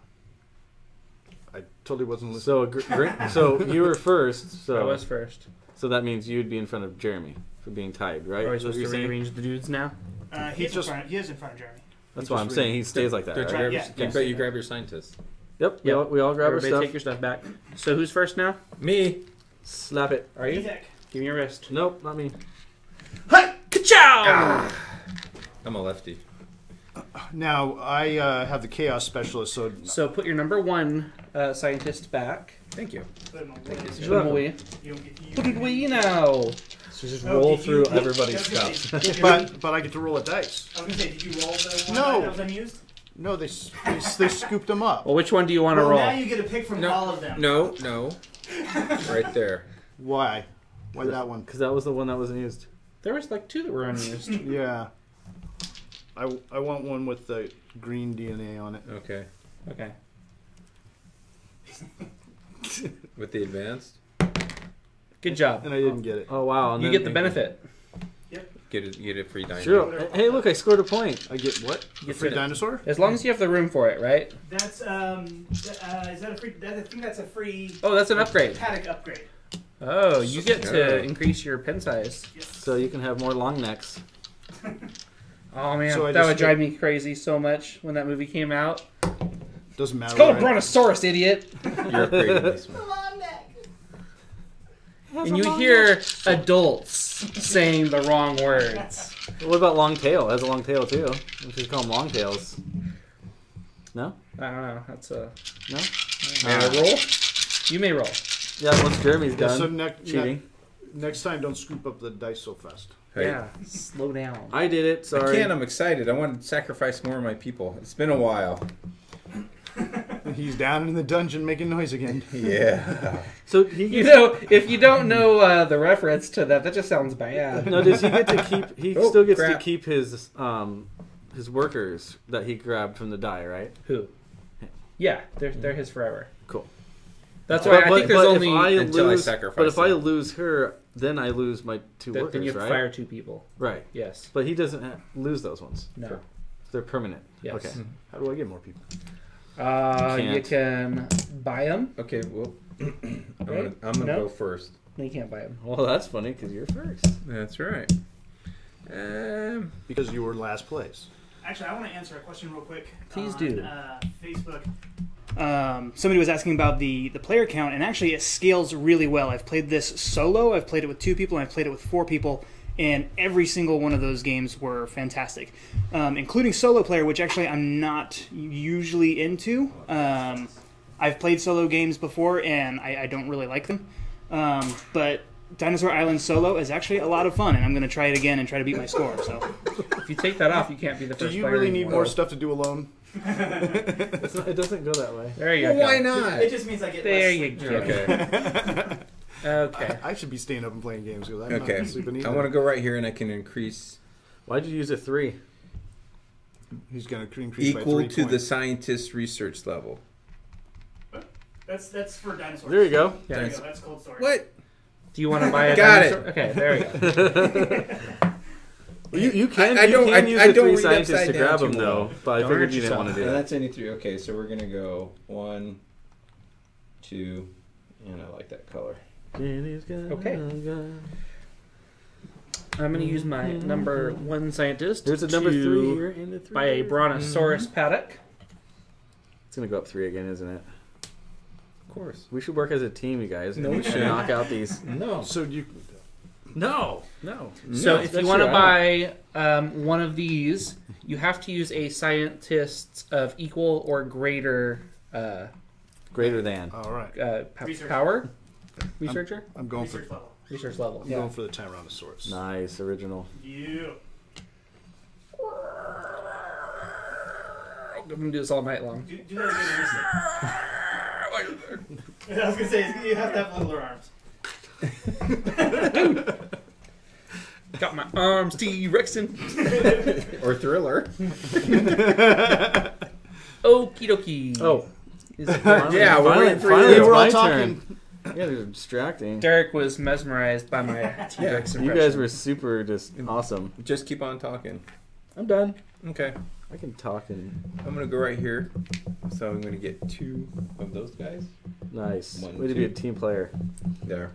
I totally wasn't listening. So you were first. So I was first. So that means you'd be in front of Jeremy for being tied, right? Are we Is that what supposed you're to saying? rearrange the dudes now? he is in front of Jeremy. That's what I'm saying. He stays like that. Don't you Right? grab Yeah, your, yeah. but you grab your scientist. Yep. Yep. We all grab our Everybody stuff. take your stuff back. So who's first now? Me. Slap it. Are you? Zach. Give me your wrist. Nope, not me. Ka-chow! I'm a lefty. Now I have the chaos specialist, so So put your number 1 scientist back. Thank you. Put him Put away. him away. You don't get to use Put it it. away now. So just Oh, roll did through you- everybody's I was stuff. gonna say, did you- but I get to roll a dice. I was gonna say, did you roll the one No. that was unused? No, they scooped them up. Well, which one do you want to Well, roll? now you get a pick from No. all of them. No. Right there. Why? Why that one? Because that was the one that wasn't used. There was like 2 that were unused. Yeah. I want one with the green DNA on it. Okay. Okay. With the advanced, Good job. And I didn't get it. Oh wow! And You then- get the benefit. get a free dino. Sure. Hey, look! I scored a point. I get what? You A get free it. dinosaur? As long as you have the room for it, right? That's is that a free? I think that's a free Oh, that's an upgrade. paddock upgrade. Oh, you get to Yeah. increase your pen size. Yes. So you can have more long necks. Oh man, So I that just would drive me crazy so much when that movie came out. Doesn't matter. It's called a right? Brontosaurus, idiot. You're upgrading this one. And you hear adults saying the wrong words. What about long tail? It has a long tail too. We should call them long tails. No? I don't know. That's a No? may I roll. You may roll. Yeah, once Jeremy's Yeah, done so cheating. next time, don't scoop up the dice so fast. Hey, Yeah, slow down. I did it. I Sorry. can't. I'm excited. I want to sacrifice more of my people. It's been a while. He's down in the dungeon making noise again. Yeah. So he You gets, know, if you don't know the reference to that, that just sounds bad. no, does he get to keep? He Oh, still gets to crap. keep his workers that he grabbed from the die, right? Who? Yeah, they're his forever. Cool. That's why I think there's only. if I Until I lose, sacrifice but if I them. lose her, then I lose my two Then workers, you have right? to fire 2 people. Right. Yes. But he doesn't lose those ones. No. Sure. They're permanent. Yes. Okay. How do I get more people? You can buy them. Okay. Well, I'm Right? gonna No? go first. No, you can't buy them. Well, that's funny because you're first. That's right. Because you were last place. Actually, I want to answer a question real quick. Please on, do. Facebook. Somebody was asking about the player count, and actually it scales really well. I've played this solo, I've played it with 2 people, and I've played it with 4 people, and every single one of those games were fantastic, including solo player, which actually I'm not usually into. I've played solo games before, and I don't really like them, but Dinosaur Island solo is actually a lot of fun, and I'm going to try it again and try to beat my score. So, If you take that off, you can't be the Do first you player really need anymore. more stuff to do alone? It doesn't go that way. There you Well, go. why not? it just means I get There less you sleep. go. Okay. Okay. I should be staying up and playing games because I'm Okay. not sleeping either. I want to go right here, and I can increase Why'd you use a 3? He's going to increase by equal 3 to the points. scientist research level. That's for dinosaurs. There you go. There you Yeah. go. That's cold storage. What? Do you want to buy a Got it. dinosaur? Okay, there we go. Well, you can, I don't- you can I- use I the don't 3 read scientists upside to down grab too them, well. though. But I Don't figured hurt you didn't want to do And that. that's any 3. Okay, so we're gonna go 1, 2, and I like that color. Okay. I'm going to use my number 1 scientist. There's a number to 3 here and a 3 buy a there. Brontosaurus paddock. It's going to go up 3 again, isn't it? Of course. We should work as a team, you guys. No, and we shouldn't. knock out these. No. So you... No. So if that's you want to your buy one of these, you have to use a scientist of equal or greater Greater than. All right. Research. power. Researcher? I'm going for... Research level. Research level. I'm Yeah. going for the Tyrannosaurus. Nice. Original. You. I'm going to do this all night long. Do that again. I was gonna say you have to have littler arms. Got my arms T-Rexing. Or Thriller. Okie dokie. Oh. Yeah, we're waiting for finally you. it's We're all my talking. turn. Yeah, they're distracting. Derek was mesmerized by my T-Rex impression. You guys were super just awesome. Just keep on talking. I'm done. Okay. I can talk and I'm gonna go right here. So I'm gonna get 2 of those guys. nice. 1, Way to be a 2. team player. There.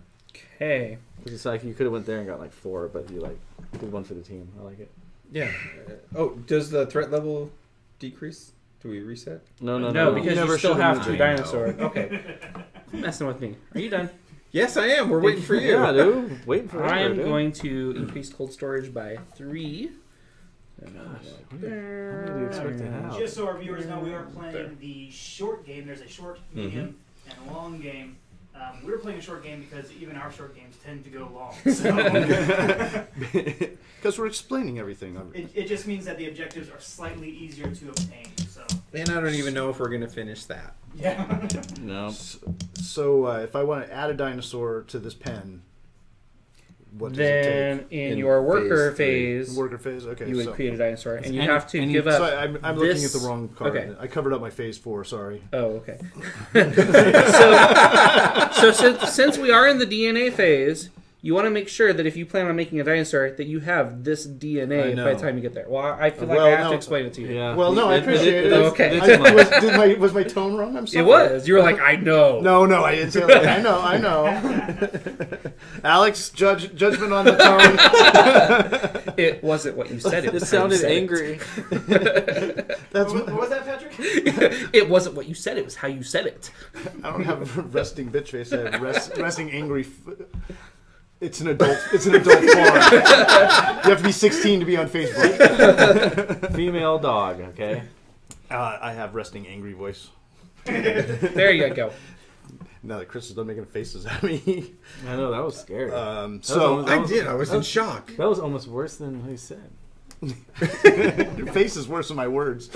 Okay. It's just like you could have went there and got like 4, but you like did 1 for the team. I like it. Yeah. Oh, does the threat level decrease? Do we reset? No, because never you still should've have moved 2 it. dinosaur. Okay. Messing with me. Are you done? Yes, I am. We're waiting for you. Yeah, dude. Waiting for I am dude. going to increase cold storage by 3. What do you expect to have? Just so our viewers know, we are playing the short game. There's a short, medium, and a long game. We were playing a short game because even our short games tend to go long. So Because we're explaining everything. it just means that the objectives are slightly easier to obtain. So And I don't even know if we're going to finish that. yeah. No. So if I want to add a dinosaur to this pen, what does it Then take? in In your worker phase phase, Worker phase? Okay. you would so, create a dinosaur, and you Any- have to any- give so up. I'm looking this- at the wrong card. okay. I covered up my phase 4, sorry. Oh, okay. so since we are in the DNA phase, you want to make sure that if you plan on making a dinosaur, that you have this I DNA know. by the time you get there. Well, I feel like Well, I have no. to explain it to you. Yeah. Well, no, I appreciate it. Okay. Was my tone wrong? I'm sorry. It was. You were like, I know. No, I didn't say that. I know. Alex, judgment on the tone. It wasn't what you said. It It was how you sounded said it. angry. That's What was that, Patrick? It wasn't what you said. It was how you said it. I don't have a resting bitch face. I have resting angry. It's an adult. It's an adult forum. You have to be 16 to be on Facebook. Female dog, okay? I have resting angry voice. There you go. Now that Chris is done making faces at me. I know, that was scary. So That was- I was in shock. That was almost worse than he said. your face is worse than my words.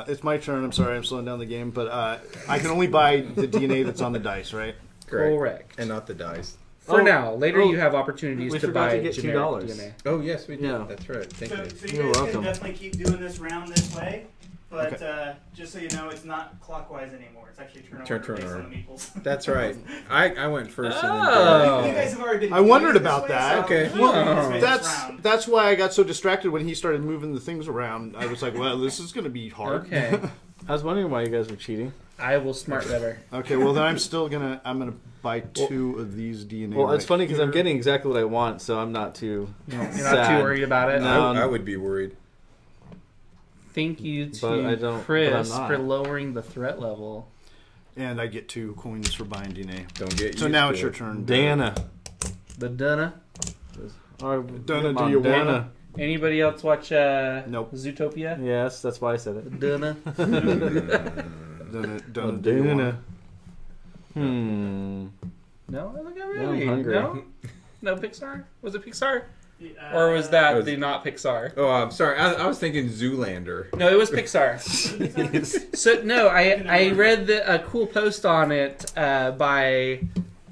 It's my turn. I'm sorry, I'm slowing down the game, but I can only buy the DNA that's on the dice, right? Correct. And not the dice. For Oh, now. Later, oh, you have opportunities we to forgot buy to get generic $2. DNA. Oh, yes, we did. Yeah. That's right. Thank So you. you You're guys welcome. can definitely keep doing this round this way, but just so you know, it's not clockwise anymore. It's actually turn Turn based over. on equals. That's right. I went first and Oh. You guys have already been. I wondered doing it this about way, that. so Okay. keep doing it this way this That's round. that's why I got so distracted when he started moving the things around. I was like, well, this is going to be hard. Okay. I was wondering why you guys were cheating. I will smart better. Okay, well then I'm gonna buy 2 of these DNA. Well, it's right funny because I'm here. getting exactly what I want, so I'm not too You're not sad. too worried about it. No. I would be worried. Thank you But I to don't- but Chris I'm not. for lowering the threat level. And I get 2 coins for buying DNA. Don't get So used now to it's your it. turn. Dana. The Dunna. Or, Dana, come on, do you Dana. wanna? Anybody else watch Nope. Zootopia? Yes, that's why I said it. Dunna. Dana, Oh, do you Dana. want? No, I look at Now I'm movie. hungry. No, no Pixar. Was it Pixar, or was that It was- the not Pixar? Oh, I'm sorry. I was thinking Zoolander. No, it was Pixar. So no, I read a cool post on it by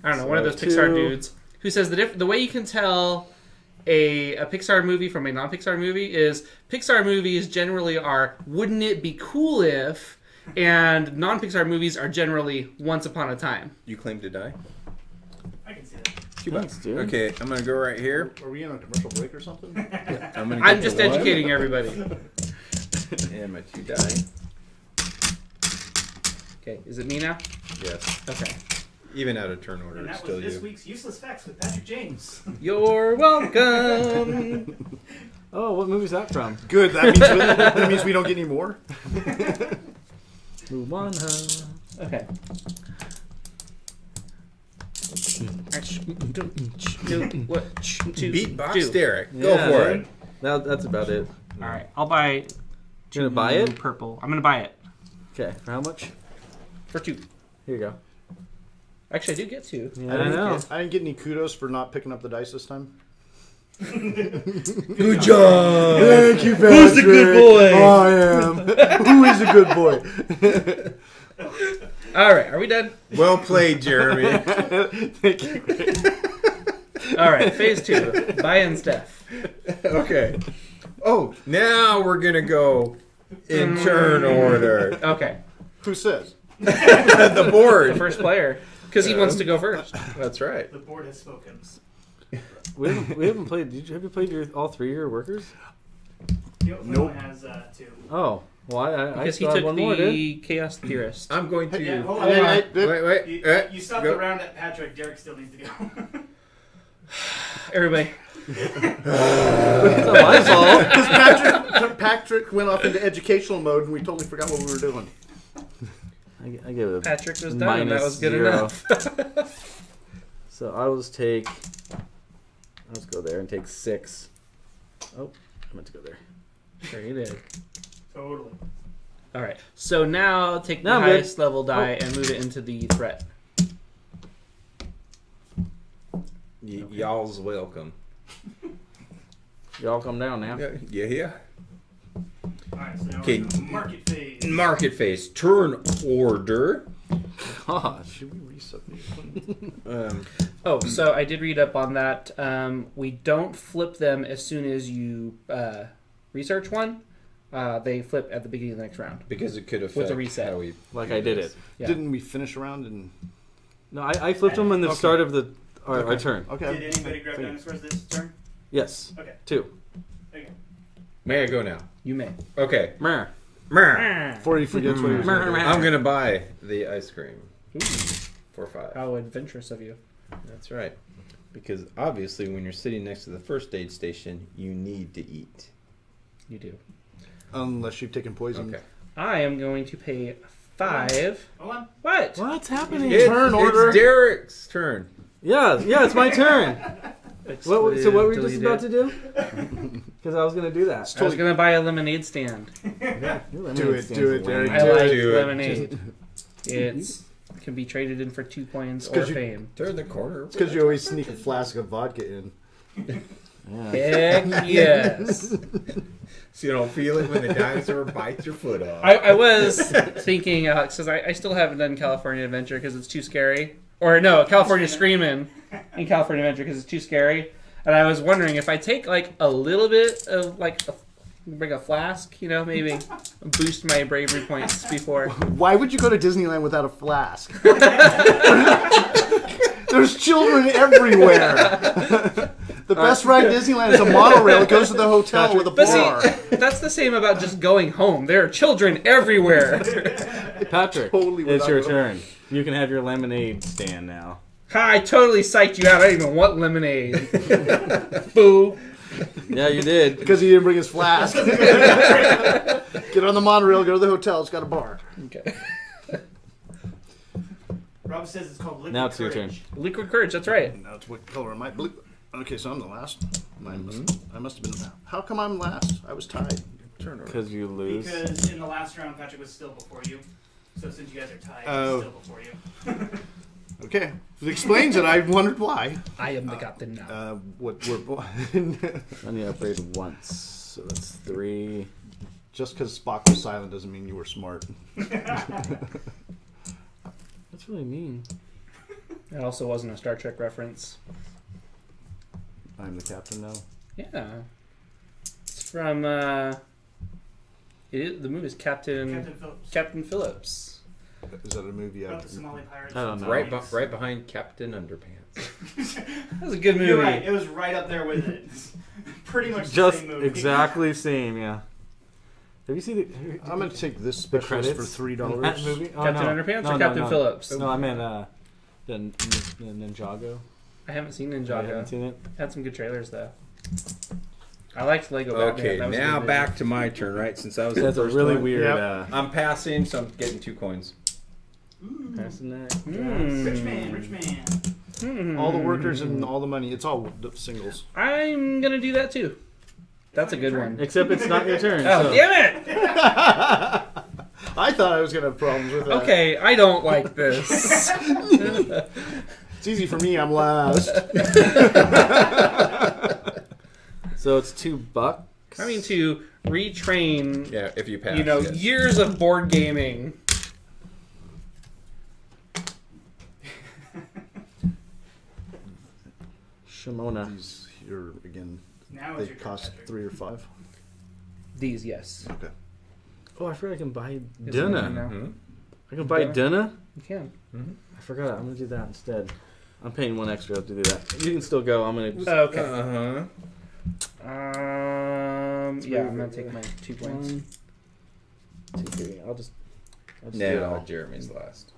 I don't know, one of those Pixar dudes who says the way you can tell a Pixar movie from a non-Pixar movie is Pixar movies generally are wouldn't it be cool if, and non-Pixar movies are generally once upon a time. You claim to die? I can see that. Thanks, dude. Okay, I'm going to go right here. Are we in a commercial break or something? I'm gonna I'm get just the one, educating everybody. And my 2 die. Okay, is it me now? Yes. Okay. Even out of turn order, And it's that was still this you. week's Useless Facts with Patrick James. You're welcome. Oh, what movie's that from? Good. That means we don't get any more. Moana. Okay. Beatbox Derek. Go Yeah, for dude. it. That's about it. All right, I'll buy. You're gonna buy it? Purple. I'm gonna buy it Okay, for how much? for 2. Here you go. Actually, I do get 2. Yeah, I know. I didn't get any kudos for not picking up the dice this time. Good job. Thank you, Patrick. Who's the good boy? I am. Who is a good boy? All right, are we done? Well played, Jeremy. Thank you. All right, phase 2. Buy in Steph. Okay. Oh, now we're going to go in turn order. Okay, Who says? The the board. first player, because he wants to go first. That's right. The board has spoken. We haven't played. Have you played all 3 of your workers? The only Nope. one has 2. Oh, well, I Because he still have took one more, dude. the Chaos Theorist. I'm going to... Yeah, hold on. Hey, hold on. hey, Wait. You stopped go. the round at Patrick. Derek still needs to go. everybody. It's not my fault. Because Patrick went off into educational mode and we totally forgot what we were doing. I give it a Patrick was done, and that was good -0. enough. So I will take. Let's go there and take 6. Oh, I meant to go there. Sure you did. Totally. All right. So now take the Now I'm good. highest level die and move it into the threat. Y'all's welcome. Y'all come down now. Yeah. Alright, so now Okay. we're in market phase. Market phase. Turn order. God, should we reset these? Oh, so I did read up on that. We don't flip them as soon as you research one. They flip at the beginning of the next round. Because it could affect With the reset. how we Like do I did this. it. Yeah. Didn't we finish around and... No, I flipped them in the Okay. start of our turn. Okay. Did anybody grab dinosaurs this turn? Yes. Okay. 2. Okay. May I go now? You may. Okay. Mer. Before he forgets what he was going to do. I'm gonna buy the ice cream Ooh, for 5. how adventurous of you. That's right. Because obviously, when you're sitting next to the first aid station, you need to eat. You do. Unless you've taken poison. Okay. I am going to pay 5. Hold on. What? What's happening? Turn order. It's Derek's turn. Yeah, it's my turn. So what were we just Deleted. about to do? Because I was going to do that. I was going to buy a lemonade stand. Do it, Derek. I like Do it. lemonade. It can be traded in for 2 coins or 'cause you- fame. Turn the corner. It's because you always sneak a flask of vodka in. Yeah. Heck yes. So you don't feel it when the dinosaur bites your foot off. I was thinking, Alex, because I still haven't done California Adventure because it's too scary. Or no, California Screamin' in California Adventure because it's too scary. And I was wondering if I take like a little bit of bring a flask, maybe boost my bravery points before. Why would you go to Disneyland without a flask? There's children everywhere. The best ride in Disneyland is a monorail. It goes to the hotel with a But bar. see, that's the same about just going home. There are children everywhere. Patrick, Totally it's your without- turn. You can have your lemonade stand now. Ha, I totally psyched you out. I don't even want lemonade. Boo. Yeah, you did. Because he didn't bring his flask. Get on the monorail, go to the hotel. It's got a bar. Okay. Rob says it's called liquid Now it's your courage. Liquid Courage, that's right. Now it's what color am I? Blue. Okay, so I'm the last. I must have been. How come I'm last? I was tied. Turn order. Because you lose. Because in the last round, Patrick was still before you. So since you guys are tied, Oh. he's still before you. Okay, if it explains it. I wondered why. I am the captain now. What we're Only upgrade once. So that's 3. just because Spock was silent doesn't mean you were smart. That's really mean. It also wasn't a Star Trek reference. I'm the captain now. Yeah. It's from, the movie is Captain Phillips. Captain Phillips. Is that a movie? About the Somali pirates. I don't know. Right behind Captain Underpants. That was a good movie. You're right. It was right up there with it. Pretty much the Just same movie. exactly same, yeah. Have you seen the? I'm going to take this the specialist credits for $3. in that movie? Oh, Captain no. Underpants No, or no, Captain no. Phillips? No, I meant the Ninjago. I haven't seen You Ninjago. haven't seen it? Had some good trailers though. I liked Lego Batman. Okay, That was a now good back to my turn, right? Since I was That's the a first really one. weird. Yep. I'm passing, so I'm getting 2 coins. Passing that. Rich man, rich man. movie. All the workers and all the money. It's all singles. I'm gonna do that too. That's a good one. Except it's not your turn. Oh, so. damn it! I thought I was going to have problems with that. Okay, I don't like this. It's easy for me. I'm last. So it's $2. Having to retrain, Yeah, if you pass. yes. years of board gaming. Shimona. These here again. Now They it's your turn, cost Patrick. 3 or 5. These, yes. Okay. Oh, I forgot I can buy Is it dinner. now? Mhm. I can buy Dinner? dinner? You can. I forgot. I'm going to do that instead. I'm paying 1 extra to do that. You can still go. I'm going to... Okay. Uh-huh. Yeah, I'm gonna take my 2 points. 1, 2, 3. I'll just do it No, all. Jeremy's last.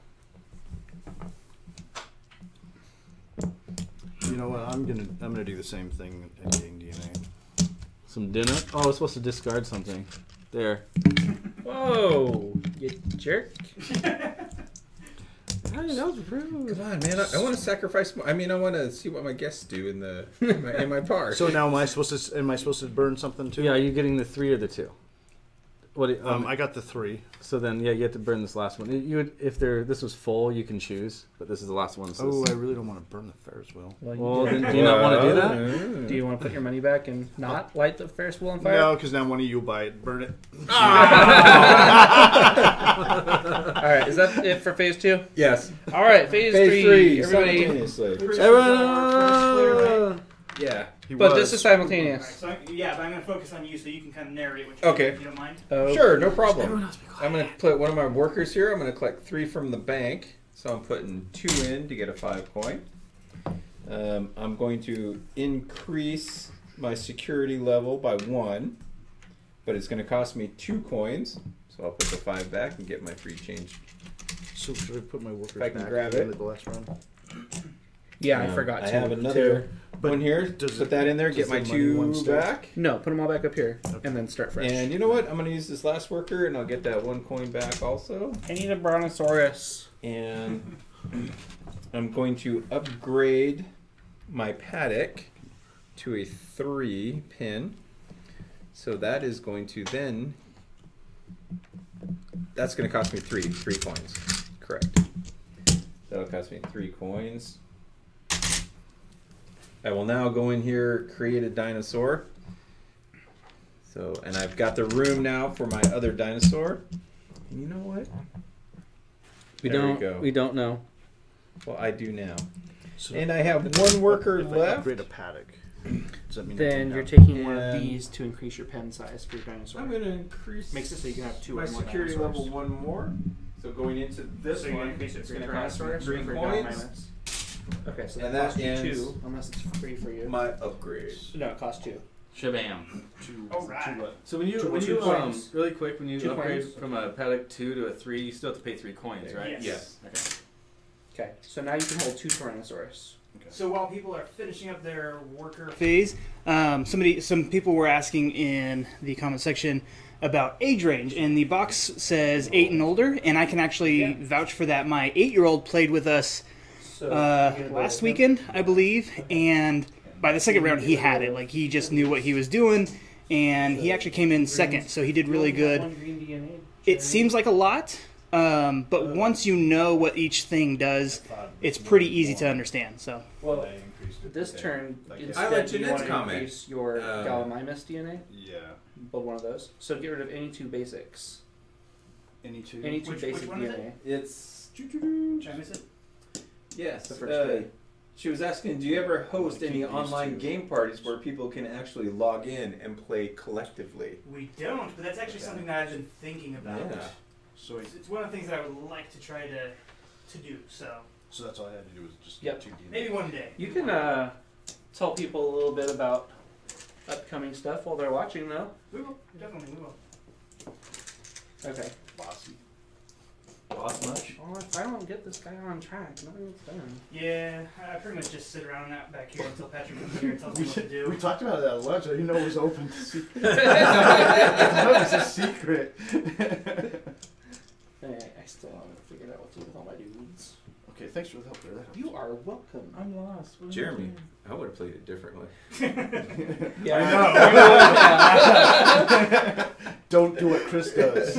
You know what? I'm gonna do the same thing in getting DNA. Some dinner. Oh, I was supposed to discard something. There. Whoa, you jerk. Hey, that was rude. Come on, man! I want to sacrifice. I mean, I want to see what my guests do in the in my park. So now am I supposed to burn something too? Yeah, are you getting the 3 or the 2? What? I got the 3. So then, yeah, you have to burn this last one. You would, if this was full, you can choose, but this is the last one. So I really don't want to burn the Ferris wheel. well, then, do you not want to do that? Do you want to put your money back and not light the Ferris wheel on fire? No, because now one of you will buy it, burn it. All right, is that it for phase 2? Yes. All right, phase 3. Everybody. simultaneously. Everyone! Yeah. But this is simultaneous. Alright, so but I'm going to focus on you so you can kind of narrate what Okay. do, if you don't mind. Oh. Sure, no problem. I'm going to put one of my workers here. I'm going to collect 3 from the bank. So I'm putting 2 in to get a 5 coin. I'm going to increase my security level by 1, but it's going to cost me 2 coins. So I'll put the 5 back and get my free change. So should I put my workers If I can back grab at the end it. of the last round? Yeah, I forgot to. I have another But one here. does Put it- that in there. does Get my the money one 2 stay? back. No, put them all back up here, Okay. and then start fresh. And you know what? I'm going to use this last worker, and I'll get that 1 coin back also. I need a Brontosaurus. And I'm going to upgrade my paddock to a 3 pin. So that is going to then... That's going to cost me 3 coins. Correct. That'll cost me 3 coins. I will now go in here, create a dinosaur. So, and I've got the room now for my other dinosaur. And you know what? We There we don't. go. We don't know. Well, I do now. So And I have 1 worker if I left. upgrade a paddock, does that mean Then you're I taking one of And- these to increase your pen size for your dinosaur. I'm going to increase Makes it so you can have 2 my or more security dinosaurs. level 1 more. So going into this So you're one, gonna increase it it's for going your to cost me Tyrannosaurus 3 or for your coins. Gallimimus? Okay, so And that that costs you ends 2, unless it's free for you. My upgrade. No, it costs 2. Shabam. Alright. So when you Two coins. really quick when you 2 upgrade coins. from a paddock 2 to a 3, you still have to pay 3 coins, right? Yes. Okay. Okay, so now you can hold 2 Tyrannosaurus. So while people are finishing up their worker phase, some people were asking in the comment section about age range, and the box says 8 and older, and I can actually vouch for that. My 8-year-old played with us So last weekend, I believe, and by the second round he had it. Like, he just knew what he was doing, and he actually came in second, so he did really good. It seems like a lot, but once you know what each thing does, it's pretty easy to understand. So Well, this turn, I instead, like you Jeanette's want to comment. increase your Gallimimus DNA. Yeah. Build one of those. So get rid of any 2 basics. Any 2? Any 2 Which basic one is DNA. It's... Did I miss it? Yes. The first day. She was asking, do you ever host any online game parties where people can actually log in and play collectively? We don't, but that's actually something that I've been thinking about. Yeah. So, It's one of the things that I would like to try to do. So so that's all I had to do was just Yep. get 2 DNA. maybe one day. You can tell people a little bit about upcoming stuff while they're watching, though. We will. Definitely, we will. Okay. Bossy. Lost much? Well, if I don't get this guy on track, nothing's done. Yeah, I pretty much just sit around out back here until Patrick comes here and tells me what to We do. talked about it at lunch. I didn't know it was open to see. I thought it was a secret. I still haven't figured out what to do with all my dudes. Okay, thanks for the help there. That helps. You are welcome. I'm lost. What am I Jeremy, doing? I would have played it differently. I know. Don't do what Chris does.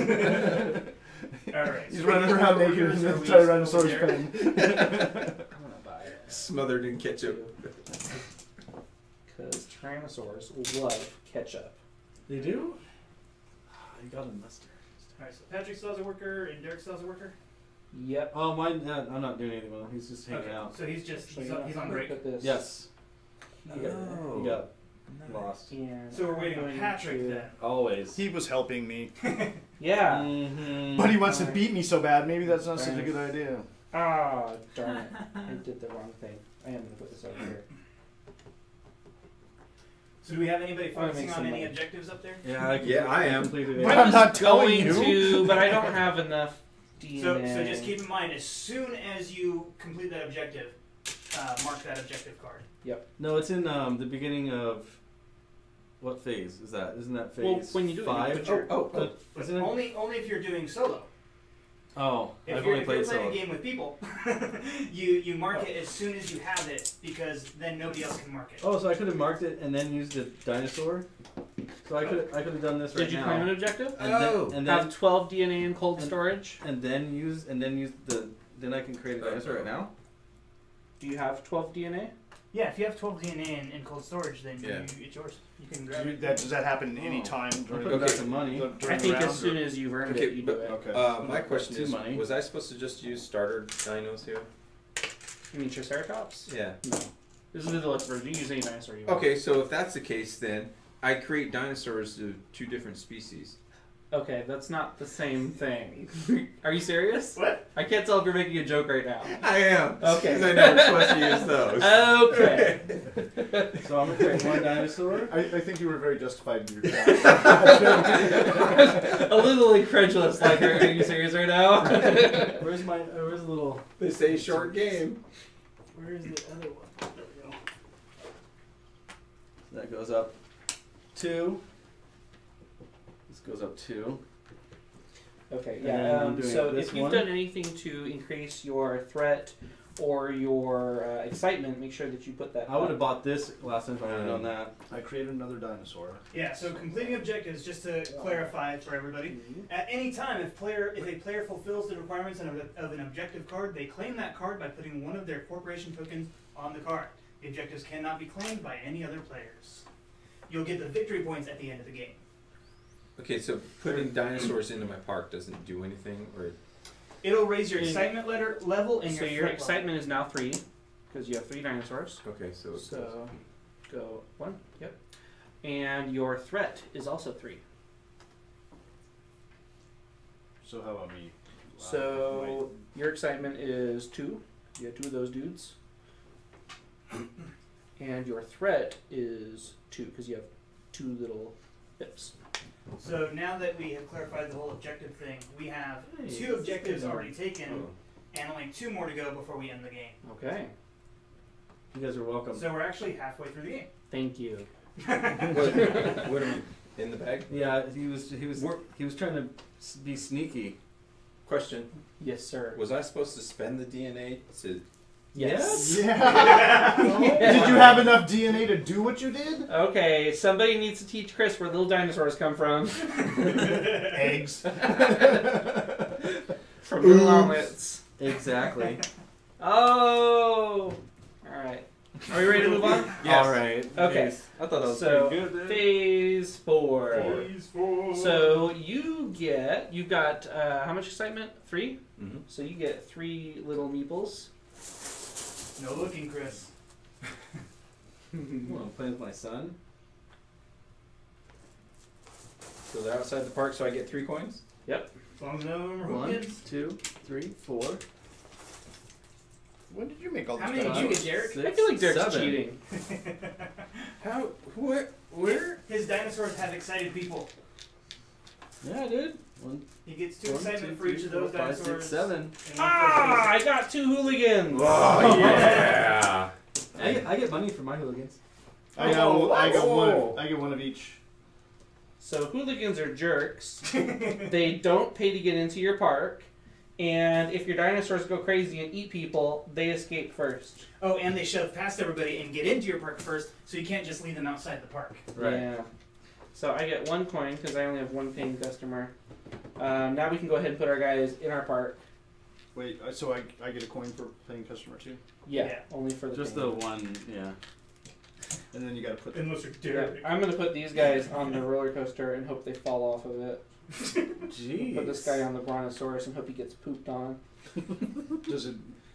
Alright. He's so running these around are naked workers, in are a we Tyrannosaurus still there? pen. I'm gonna buy it. Smothered in ketchup. Because Tyrannosaurs love ketchup. They do? You got a mustard. Alright, so Patrick still has a worker and Derek still has a worker? Yep. Oh, mine. I'm not doing anything with him. He's just hanging out. So he's just, So he's, you he's on break. Put this Yes. here. You got lost. And So we're waiting on I'm Patrick going to- then. Always. He was helping me. Yeah. Mm-hmm. But he wants to beat me so bad. Maybe that's not such a good idea. Ah, darn it. I did the wrong thing. I am going to put this over here. So do we have anybody I'm gonna focusing make on some any money. objectives up there? Yeah, I am. completed But it. I'm not telling going you. to, but I don't have enough DNA. So just keep in mind, as soon as you complete that objective, mark that objective card. No, it's in the beginning of what phase is that? Isn't that phase Well, when you do it, you 5? put your- Isn't it? Only if you're doing solo. Oh, If I've you're, only if you're played playing solo. a game with people, you mark it as soon as you have it because then nobody else can mark it. Oh, so I could have marked it and then used the dinosaur. So I could have done this right Did you now. claim an objective? And Have then 12 DNA in cold and- storage. and then use the then I can create a dinosaur right now. Do you have 12 DNA? Yeah, if you have 12 DNA in cold storage, then Yeah. it's yours. You can grab it. Does that happen any time I'll during put back Okay. the money. during I think the round, as soon as you've earned Okay, it, you do but- it. Okay. My question Too is, money. was I supposed to just use starter dinos here? You mean Triceratops? Yeah. No. This is the deluxe version. You can use any dinosaur you want. Okay, so if that's the case, then I create dinosaurs of 2 different species. Okay, that's not the same thing. Are you serious? What? I can't tell if you're making a joke right now. I am. Okay. Because I know we're supposed to use those. Okay. So I'm gonna create one dinosaur. I think you were very justified in your A little incredulous, like, are you serious right now? Where's the little? They say short game. Where's the other one? There we go. That goes up 2. This goes up 2. Okay, And yeah. then I'm doing So this if you've one. done anything to increase your threat or your excitement, make sure that you put that. I would have bought this last time if I had known that. I created another dinosaur. Yeah, so completing objectives, just to clarify for everybody, at any time, if a player fulfills the requirements of an objective card, they claim that card by putting one of their corporation tokens on the card. The objectives cannot be claimed by any other players. You'll get the victory points at the end of the game. Okay, so putting dinosaurs into my park doesn't do anything, or It'll raise your excitement level and So your your threat excitement is now 3 because you have 3 dinosaurs. okay, so it's So go 1. Yep. And your threat is also 3. So how about me? So your excitement is 2. You have 2 of those dudes. And your threat is 2 because you have 2 little bips. level. So now that we have clarified the whole objective thing, we have Hey, 2 objectives this is already taken oh. and only 2 more to go before we end the game. Okay. You guys are welcome. So we're actually halfway through the game. Thank you. what am I in the bag? Yeah, he was trying to be sneaky. Question: Yes, sir. was I supposed to spend the DNA to? Yes. Yeah. Did you have enough DNA to do what you did? Okay, somebody needs to teach Chris where little dinosaurs come from. Eggs. From little omelets. Exactly. Oh! Alright. Are we ready to move on? Yes. All right. Okay. Nice. I thought that was So, pretty good. phase 4. Phase 4. So, you've got, how much excitement? 3? Mm-hmm. So you get 3 little meeples. No looking, Chris. Well, I'm playing with my son. So they're outside the park, so I get 3 coins. As long as none of them are 1, hookins. 2, 3, 4. When did you make all How these many did you dinosaurs? get, Derek? 6, I feel like Derek's 7. cheating. How? Where? His dinosaurs have excited people. Yeah, dude. 1, He gets 2 2, excitement for 3, each of 4, those 5, dinosaurs. 6, 7. and one for Ah! I got 2 hooligans! Oh yeah! I get money for my hooligans. I got one of each. So hooligans are jerks. They don't pay to get into your park. And if your dinosaurs go crazy and eat people, they escape first. Oh, and they shove past everybody and get into your park first, so you can't just leave them outside the park. Right. Yeah. So I get 1 coin because I only have 1 paying customer. Now we can go ahead and put our guys in our park. Wait, so I get a coin for paying customer too? Yeah, Yeah. only for the Just paying. the one, yeah. And then you gotta put Unless you're Yeah, Derek. I'm gonna put these guys on the roller coaster and hope they fall off of it. Jeez. Put this guy on the brontosaurus and hope he gets pooped on.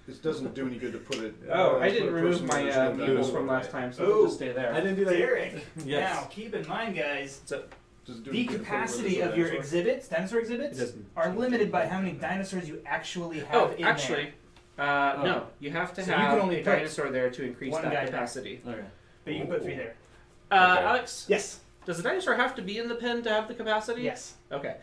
It doesn't do any good to put it. Oh, I put didn't a remove person my where there's no meeples dinosaur, from last right? time, so Oh. they'll just stay I there. didn't do that. Derek. Yes. Now, keep in mind, guys, Does it do the any good to put it where capacity there's of no your dinosaur? exhibits, dinosaur exhibits, doesn't. are limited by how many dinosaurs you actually have Oh, in actually, there. no. You have to So you have can only a put dinosaur there to increase one that guy capacity. Okay. But you can put 3 there. Okay. Alex, Yes. does the dinosaur have to be in the pen to have the capacity? Yes. Okay.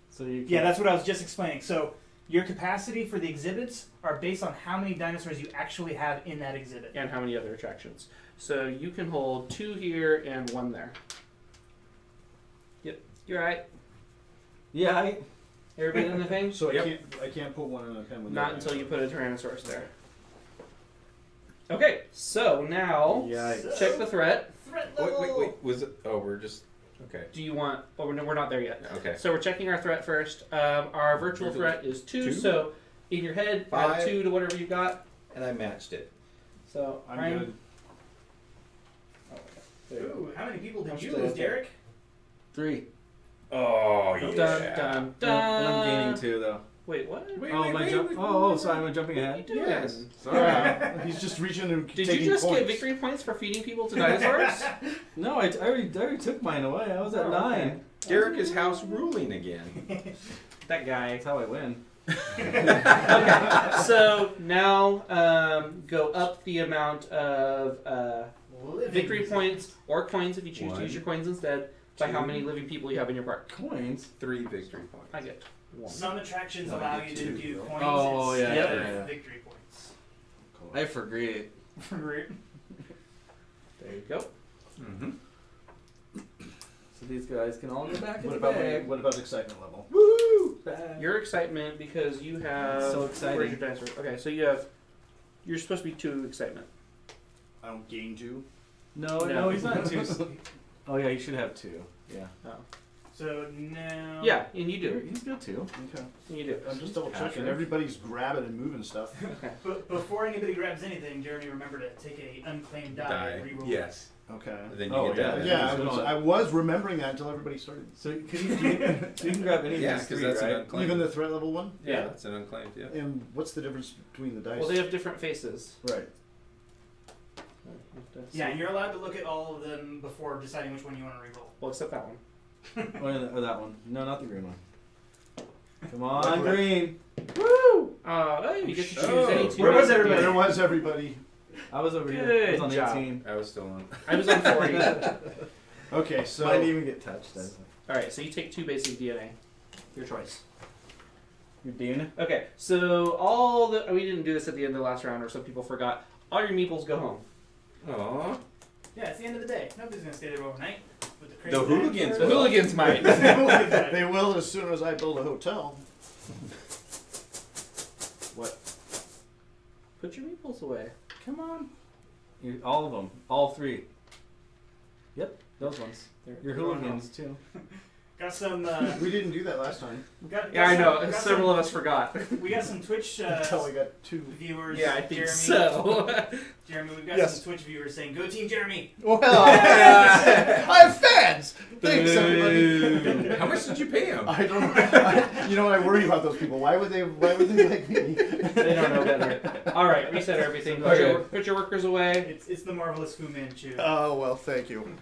So you Yeah, that's what I was just explaining. So Your capacity for the exhibits are based on how many dinosaurs you actually have in that exhibit. And how many other attractions. So you can hold 2 here and 1 there. Yep, you're right. Yeah, Everybody in the thing? So Yep. I can't put one in a pen with Not no until you dinosaur. put a Tyrannosaurus there. Okay, so now Yikes. check the threat. Threat Wait, level. wait. Was it? Oh, we're just okay. Do you want... Oh, no, we're not there yet. Okay. So we're checking our threat first. Our virtual Virtual threat is 2, 2? so in your head, add 5. 2 to whatever you got. And I matched it. So I'm good. Oh, there you go. Ooh, how many people did I'm you still lose, okay. Derek? 3. Oh Dun, yeah. dun, And I'm gaining 2 though. Wait, what? Wait, Oh, wait, am I wait, jump? wait, Oh, wait, sorry, am I wait. jumping What are you ahead? doing? Yes. Sorry. He's just reaching and Did taking you just points. get victory points for feeding people to dinosaurs? No, I already took mine away. I was at Oh, 9. okay. Derek is house ruling again. That guy. That's how I win. Okay, so now go up the amount of victory points or coins if you choose to use your coins instead by how many living people you have in your park. Coins? 3 victory points. I get 1. Some attractions No, I allow get you to 2, do though. coins Oh, yeah, instead yeah, of yeah. victory points. I forget. There you go. Mm-hmm. So these guys can all go back in What the about bag. what about excitement level? Woo! Bag. Your excitement because you have... So exciting. Where's your dinosaur? Okay, so you have... You're supposed to be 2 excitement. I don't gain 2. No, he's not 2. Oh yeah, you should have 2. Yeah. Oh. So now... Yeah, and you do. He's good too. Okay. And you do. I'm just double checking. Accurate. Everybody's grabbing and moving stuff. Okay. But before anybody grabs anything, Jeremy, remember to take a unclaimed die and re-roll. Yes. Okay. Then you Oh, get yeah. that. Yeah, I was remembering that until everybody started. So you can grab any Yeah, of these because 3, that's an right? unclaimed. Even the threat level one? Yeah, that's an unclaimed. Yeah. And what's the difference between the dice? Well, they have different faces. Right. Yeah, and you're allowed to look at all of them before deciding which one you want to re-roll. Well, except that one. Or that one. No, not the green one. Come on, Like what? green. Woo! Oh, you get to choose Oh. any 2. Where was everybody? There was everybody. I was over here. I Good was on job. 18. I was still on. I was on 40. Okay, so Mine didn't even get touched. Alright, so you take 2 basic DNA. Your choice. You're Dean. Okay, so all the... We didn't do this at the end of the last round, or some people forgot. All your meeples go home. Aww. Yeah, it's the end of the day. Nobody's going to stay there overnight. With the crazy The hooligans The will. hooligans might. they will as soon as I build a hotel. What? Put your meeples away. Come on. All of them. All 3. Yep, those ones. Your hooligans too. Got some... We didn't do that last time Yeah, I know. got Several of us forgot. We got some Twitch until we got 2. viewers. Yeah, I think Jeremy, so. Jeremy, we've got Yes. some Twitch viewers saying, "Go Team Jeremy!" Well, I have fans. Thanks, everybody. How much did you pay him? I don't know. You know what? I worry about those people. Why would they like me? They don't know better. All right, reset everything. Okay. Put your workers away. It's the marvelous Fu Manchu. Oh well, thank you.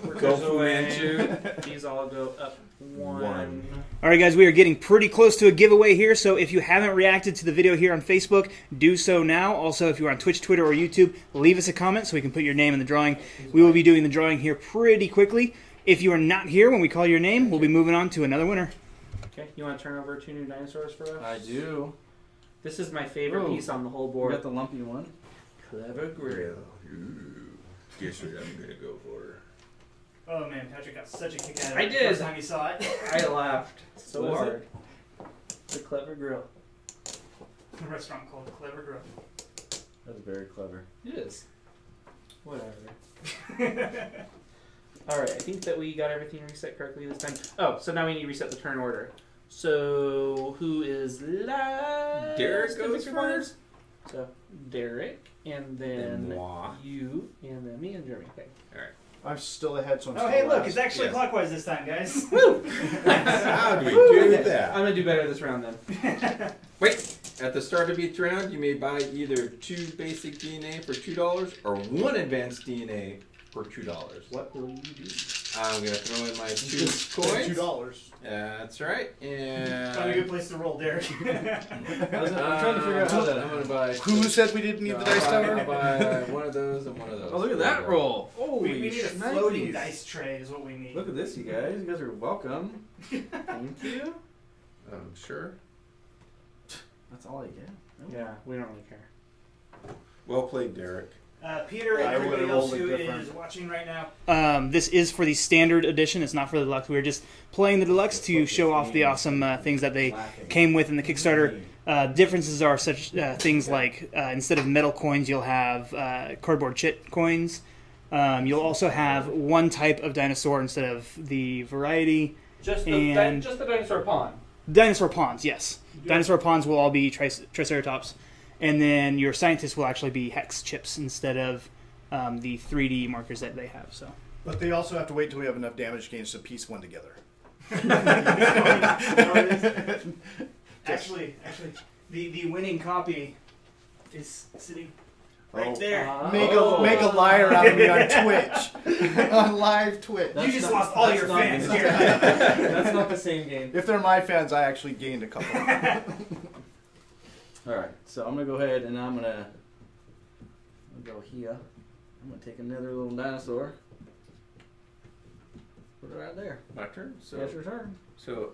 Workers Go Fu away. Manchu. These all go up 1. All right, guys, we are getting pretty close to a giveaway here, so if you haven't reacted to the video here on Facebook, do so now. Also, if you're on Twitch, Twitter, or YouTube, leave us a comment so we can put your name in the drawing. We will be doing the drawing here pretty quickly. If you are not here when we call your name, we'll be moving on to another winner. Okay, you want to turn over 2 new dinosaurs for us? I do. This is my favorite Ooh. piece on the whole We board. got the lumpy one. Clever grill. Ooh. Guess what I'm gonna go for? Oh man, Patrick got such a kick out of I it the did. first time he saw it. I laughed so What is hard. The clever grill. The restaurant called Clever Grill. That's very clever. It is. Whatever. Alright, I think that we got everything reset correctly this time. Oh, so now we need to reset the turn order. So, who is last? Derek in goes victory points? first. So, Derek, and Then then moi. you, and then me and Jeremy. Okay. I'm still ahead, so I'm Oh, still hey, look, last. it's actually Yes. clockwise this time, guys. How do we do Okay, that? I'm gonna do better this round then. Wait. At the start of each round, you may buy either 2 basic DNA for $2 or 1 advanced DNA for $2. What will you do? I'm gonna throw in my 2 Just coins. $2. That's right. Probably a good And place to roll, Derek. I'm trying to figure out how I'm to. gonna buy. Who said we didn't need the dice I'll tower? buy one of those and one of those. Oh, look at that roll! Holy we need a shnikes. floating dice tray is what we need. Look at this, you guys. You guys are welcome. Thank you. Sure. That's all I get. Really? Yeah, we don't really care. Well played, Derek. Peter and I everybody would've else rolled it who different. is watching right now. This is for the standard edition. It's not for the deluxe. We're just playing the deluxe to show off the awesome things that they came with in the Kickstarter. Differences are such things like instead of metal coins, you'll have cardboard chit coins. You'll also have one type of dinosaur instead of the variety. Just the dinosaur pawn. Dinosaur pawns, yes. Dinosaur pawns will all be Triceratops. And then your scientists will actually be hex chips instead of the 3D markers that they have. So, But they also have to wait until we have enough damage gains to piece one together. actually, the winning copy is sitting right there. Make a liar out of me on Twitch. On live Twitch. You just lost all your fans here. That's not the same game. If they're my fans, I actually gained a couple. Alright, so I'm going to go ahead and I'm going to go here. I'm going to take another little dinosaur. Put it right there. My turn. So, That's your turn. so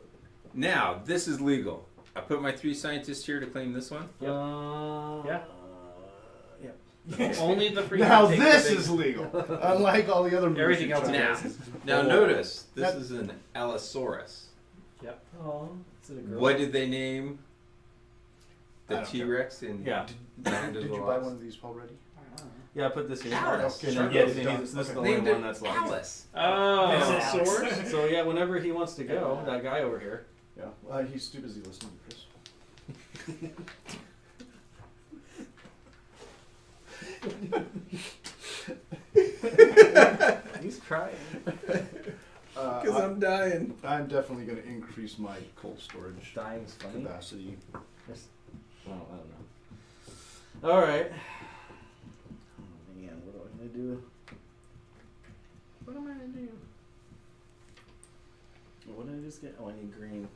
now this is legal. I put my 3 scientists here to claim this one. Yeah. Yep. Only the free. Now take this the big- is legal, unlike all the other movies. Everything you else tried. is. Now Oh. notice this That- is an Allosaurus. Oh, is it a girl? What did they name I the don't care. T-Rex in Yeah. Land of Did the you buy Lost? one of these already? Yeah, I put this in. Alice. Okay, Sure. yeah, Done. this is the Okay. only Named one it that's left. Alice. Oh, Alex. source. So yeah, whenever he wants to go, that guy over here. Yeah. He's too busy listening to Chris. He's crying. Because I'm dying. I'm definitely going to increase my cold storage Dying's funny. capacity. Well, I don't know. All right. Oh man, what am I gonna do? What am I gonna do? What did I just get? Oh, I need green.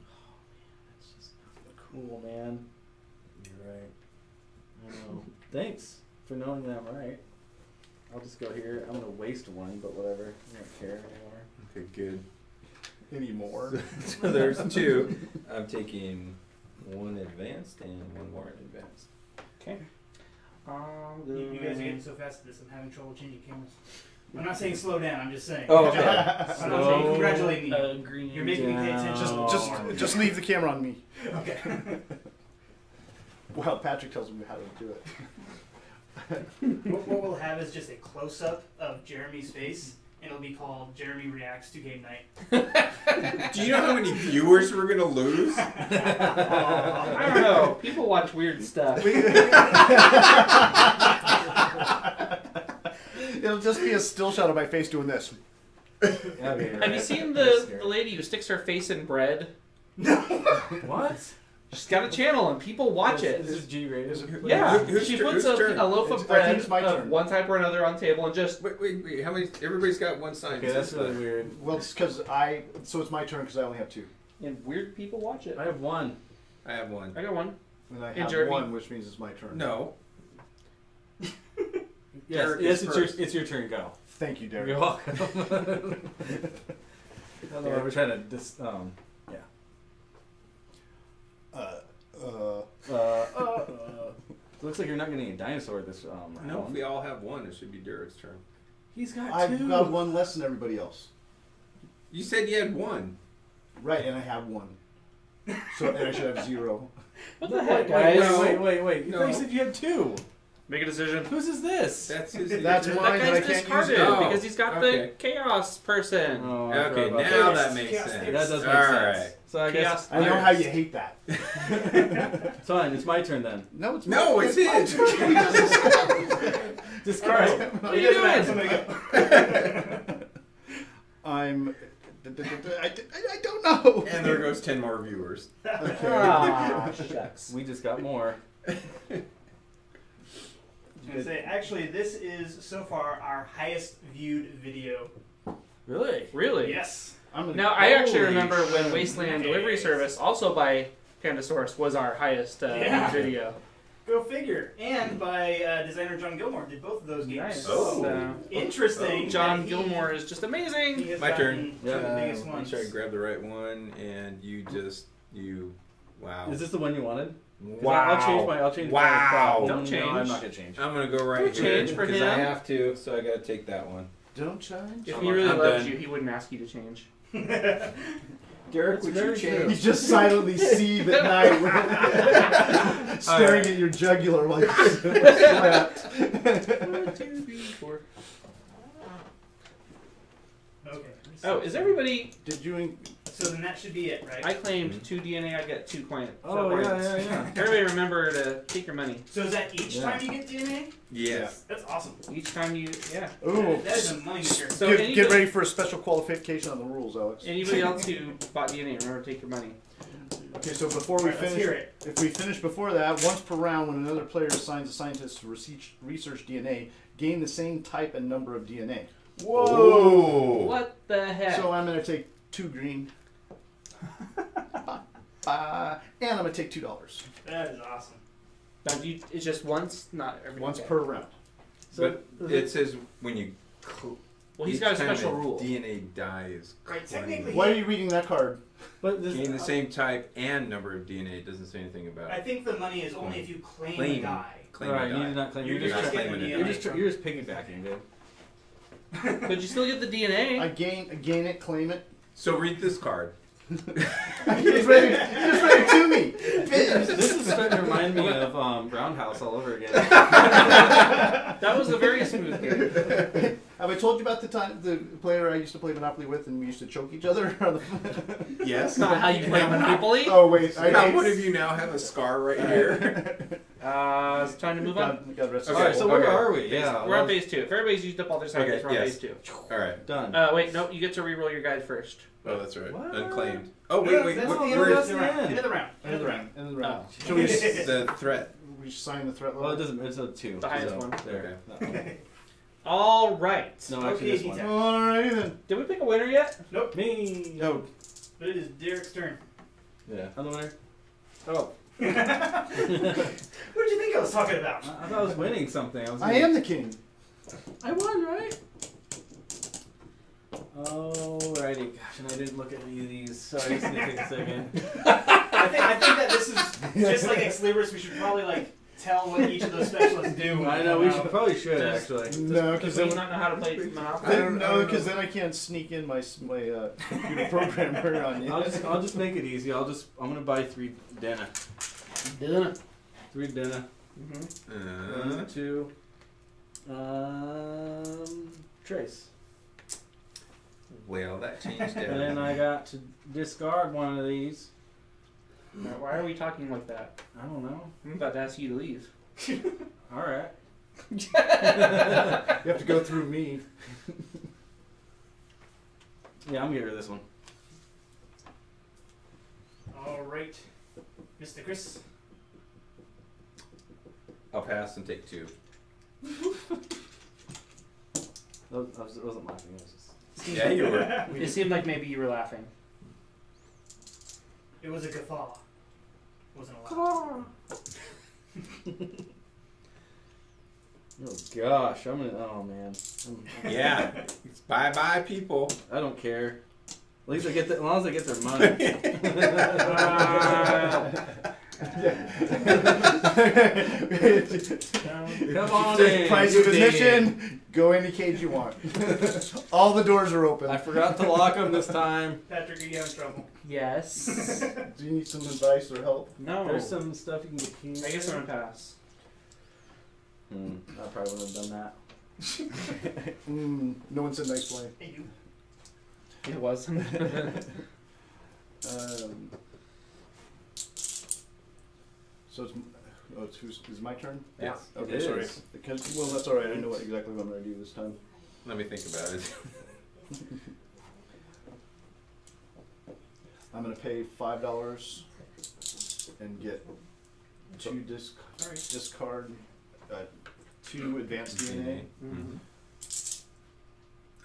Oh man, that's just not cool, man. You're right. I know. Thanks for knowing that I'm right. I'll just go here. I'm gonna waste one, but whatever. I don't care anymore. Okay, good. Anymore. So there's 2. I'm taking 1 advanced and 1 more advanced. Okay. You guys are getting so fast at this, I'm having trouble changing cameras. I'm not saying slow down, I'm just saying. Oh, okay. I'm not saying congratulate me. Green. You're making me pay attention. Just leave the camera on me. Okay. Well, Patrick tells me how to do it. What we'll have is just a close-up of Jeremy's face, and it'll be called Jeremy Reacts to Game Night. Do you know how many viewers we're going to lose? I don't know. People watch weird stuff. It'll just be a still shot of my face doing this. Okay, Have you seen the lady who sticks her face in bread? What? She's got a channel and people watch it. Is this G-rated? Yeah, Who's she tur- puts whose turn? a loaf I of think bread it's my of turn. one type or another on the table and just. Wait. How many? Everybody's got 1 Okay, scientist. that's really weird. Well, it's because so it's my turn because I only have 2. And weird people watch it. I have one. I have 1. I got one. And I Hey, have Jeremy. 1, which means it's my turn. No. Yes, Derek yes, is it's your turn. Go. Thank you, Derek. You're welcome. We're trying to yeah. Looks like you're not getting a dinosaur this No, if round. we all have 1, it should be Derek's turn. He's got I've 2. got 1 less than everybody else. You said you had 1. Right, and I have 1. So and I should have 0. What the Wait, heck, guys? wait. No. You said you had 2. Make a decision. Whose is this? That's his. That's your- mine. That but I guy's can't use discarded it. Oh, because he's got okay. the chaos person. Oh, I Okay, forgot about now that. that makes Chaos sense. That does make All sense. right. So I guess I know how you hate that. fine. It's my turn then. No, it's No, my it's my his. turn. Discard. What are you doing? Somebody go. I'm. I don't know. And there goes 10 more viewers. Okay. Ah, shucks. We just got more. I was gonna say, actually, this is so far our highest viewed video. Really? Really? Yes. I'm gonna- Now, I actually Holy remember when shit. Wasteland Yes. Delivery Service, also by Pandasaurus, was our highest Yeah. video. Go figure. And by designer John Gilmore did both of those games. Nice. Oh. So, Interesting. John that Gilmore is just he amazing. has My gotten turn. to the biggest Make ones. sure I grab the right one, and you Wow. Is this the one you wanted? 'Cause Wow. I'll change my Wow. problem. Don't change. No, I'm not gonna change. I'm gonna go right Don't here change for because I him. have to, so I gotta take that one. Don't change. If I'm he really I'm loves done. you, he wouldn't ask you to change. Derek, That's would you very true. You change? just silently seethe at night, staring at your jugular like slapped. 1, 2, 3, 4. Okay. Oh, is everybody? Did you? So then that should be it, right? I claimed 2 DNA. I got 2 coins. Oh, yeah. Everybody, remember to take your money So is that each Yeah. time you get DNA? Yes. That's awesome. each time you. Yeah. Ooh. That is a money maker. So Get anybody, ready for a special qualification on the rules, Alex. anybody else who bought DNA, remember to take your money. Okay, so before we Alright, let's hear finish, it. if we finish before that, once per round, when another player assigns a scientist to research DNA, gain the same type and number of DNA. Whoa. What the heck? So I'm going to take 2 green. And I'm going to take $2. That is awesome. Now, it's just once, not every. Once okay. per round. So But it says when you. Well, he's each got a time special rule. DNA dies. Right, technically- Why are you reading that card? but this, Gain the same type and number of DNA. It doesn't say anything about I think the money is only if you claim a Claim. die. claim right, or you die. did not claim. You're You're just just getting claiming the it. DNA. you're just piggybacking, dude. But you still get the DNA. I gain it, claim it. So read this card. He's ready to me. This is starting to remind me of Roundhouse all over again. That was a very smooth game. Have I told you about the player I used to play Monopoly with, and we used to choke each other? On the Yes. That's not how you play Monopoly. oh wait, How one of you now have a scar right here? It's time to move on. God rest his Okay, Alright, so soul. where okay. are we? Yeah, We're on phase 2. If everybody's used up all their scientists, Okay, we're on yes. phase 2. All right. done. Wait, nope. You get to re-roll your guide first. Oh, that's right. What? Unclaimed. Oh, No, wait. that's the Where end is of the round. End of the round. End of the round. End of the round. Oh. Should we, the threat? we sign the threat Well, it level? doesn't. It's a 2. The highest so one. There. Okay. All right. No, actually, Okay, this he one. tapped. Alrighty then. Did we pick a winner yet? Nope. Me. No. But it is Derek's turn. Yeah. I'm the winner. Oh, What did you think I was talking about? I thought I was winning something. I am the king. I won, right? Alrighty. Gosh, and I didn't look at any of these, so I just need to take a second. I think that this is just like Excalibur. We should probably like tell what each of those specialists do. I know we should probably should Does- actually. No, Does because he then, not know how to play Monopoly? I don't know. because then I can't sneak in my computer programmer on you. I'll just make it easy. I'm gonna buy 3 dinner. Dinner. 3 dinner. Mm-hmm. 1, 2. Trace. Well, that changed And then everything. I got to discard one of these. Why are we talking like that? I don't know. I'm about to ask you to leave. All right. You have to go through me. Yeah, I'm getting rid of this one. All right, Mr. Chris. I'll pass and take 2. I wasn't laughing. It was just... Yeah, you were. It seemed like maybe you were laughing. It was a guffaw. It wasn't a laugh. Oh gosh, I'm gonna. Oh man. Yeah. It's bye-bye, people. I don't care. At least I get as long as I get their money. Come on in. Price of admission. Go any cage you want. All the doors are open. I forgot to lock them this time. Patrick, are you having trouble? Yes. Do you need some advice or help? No. There's some stuff you can get here. I guess I'm gonna pass. I probably wouldn't have done that. No one said nice play. Hey, you. It wasn't. So it's my turn? Yes. Okay, It sorry. is. Because, well, that's all right. I know exactly what I'm going to do this time. Let me think about it. I'm going to pay $5 and get 2 discard 2 advanced DNA. Mhm.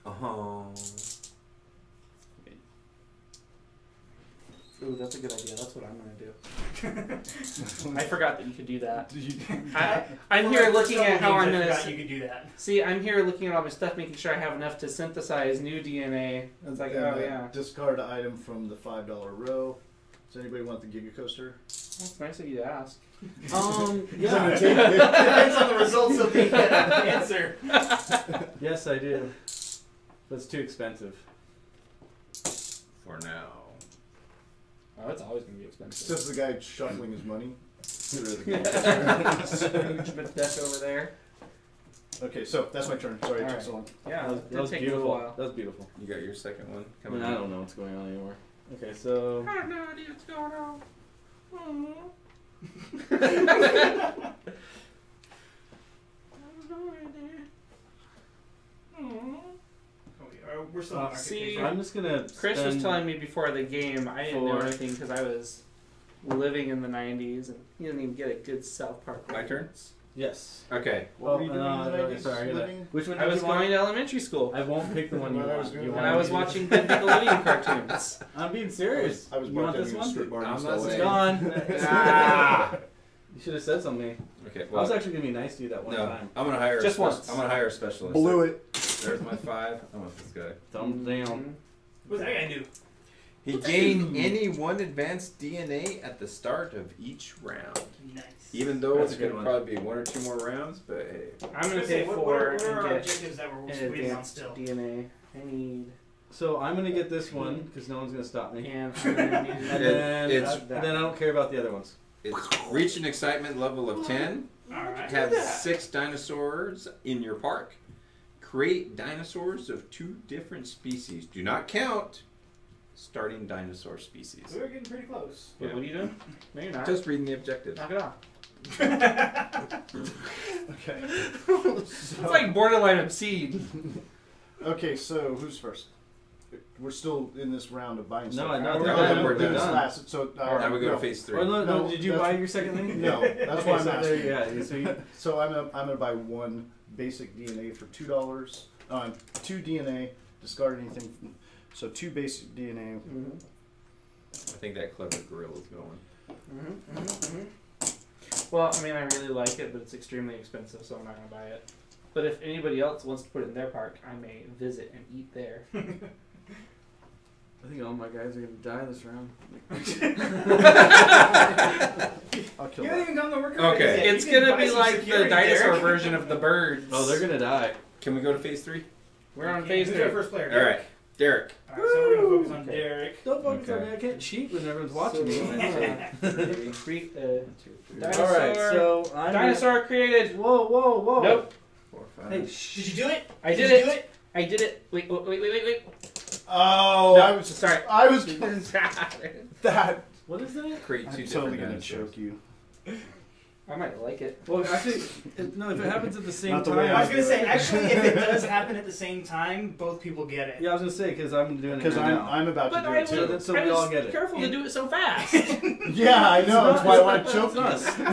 Oh. Ooh, that's a good idea. That's what I'm gonna do. I forgot that you could do that. Did you? I'm here looking at how I'm I gonna. forgot you could do that. See, I'm here looking at all my stuff, making sure I have enough to synthesize new DNA. It's like, And oh then yeah. discard an item from the $5 row. Does anybody want the Giga Coaster? That's nice of you to ask. Yeah. Depends on the results of the answer. Yes, I do. But it's too expensive. For now. Oh, it's always going to be expensive. Says the guy shuffling his money. Scrooge McDuck over there. Okay, so that's my turn. Sorry, it took Alright. so long. Yeah, That was take you a beautiful. while. That was beautiful. You got your second one I coming mean, I up. don't know what's going on anymore. Okay, so I have no idea what's going on. We're still on See, market. I'm just gonna. Chris was spend- telling me before the game I didn't know Four. anything because I was living in the 90s and he didn't even get a good South Park My turn? reference. Yes. Okay. What were you doing no, tonight? no, sorry. I gotta- Living? Which one? I did was you want? going to elementary school I won't pick the one you What I was want. doing You when and want I was me to- watching good Nickelodeon cartoons. I'm being serious. I was You want bartending this at a one? strip bar in I'm East not LA. It's saying- gone. Ah. You should have said something. Okay. I was Well, actually gonna be nice to you that one no, time. I'm gonna hire. Just a once. I'm gonna hire a specialist. Blew it. There's my 5. I want this guy. Thumbs down. What's that guy do? He gained any one advanced DNA at the start of each round. Nice. Even though That's it's a good gonna one. probably be 1 or 2 more rounds, but hey. I'm going to pay What 4 are our and get objectives that we're an waiting on advanced still? DNA. I need... So I'm gonna get this one because no one's gonna stop me. And I'm going to need... And then, It's- and then I don't care about the other ones. It's reach an excitement level of 10. Alright. Have 6 dinosaurs in your park. Create dinosaurs of 2 different species. Do not count starting dinosaur species. We're getting pretty close. Wait, what are you doing? No, you're not. Just reading the objective. Knock it off. Okay. It's like borderline obscene. Okay, so who's first? We're still in this round of buying No, stuff. I know. We're We're done. done. We're doing this Done. last. So Now we go no. to phase 3. Or no, No, did you that's- buy your second thing? No, that's Okay, why I'm so asking. there, yeah, so you, So I'm gonna buy 1 basic DNA for $2. 2 DNA. Discard anything. So 2 basic DNA. Mm-hmm. I think that clever grill is going. Well, I mean, I really like it, but it's extremely expensive, so I'm not going to buy it. But if anybody else wants to put it in their park, I may visit and eat there. I think all my guys are gonna die this round. I'll kill You haven't that. even gone to work. Okay. It's going to be like the dinosaur version of the birds. Oh, they're gonna die. Can we go to phase 3? We're on phase Who's 3. our first player? Alright. Derek. Alright, so we're gonna focus on Okay. Derek. Don't focus on Okay. me. I can't cheat when everyone's watching me. Create a 1, 2, 3, Dinosaur. All right, so I'm dinosaur created. Whoa, whoa, whoa! Nope. 4, 5. Hey, Did shh. you do it? I did you it. do it? I did it. Wait. Oh, No, I was sorry. I was that. What is that? Create 2 I'm different totally gonna dinosaurs. choke you. I might like it. Well, actually, no. If it happens at the same Not the time, way I was gonna say, do it. actually, if it does happen at the same time, both people get it. yeah, I was gonna say because I'm doing it Because right now. I'm about to But do I it too. was, So I we all was get it. careful to do it so fast. Yeah, I know. That's why I want to choke It's us. you.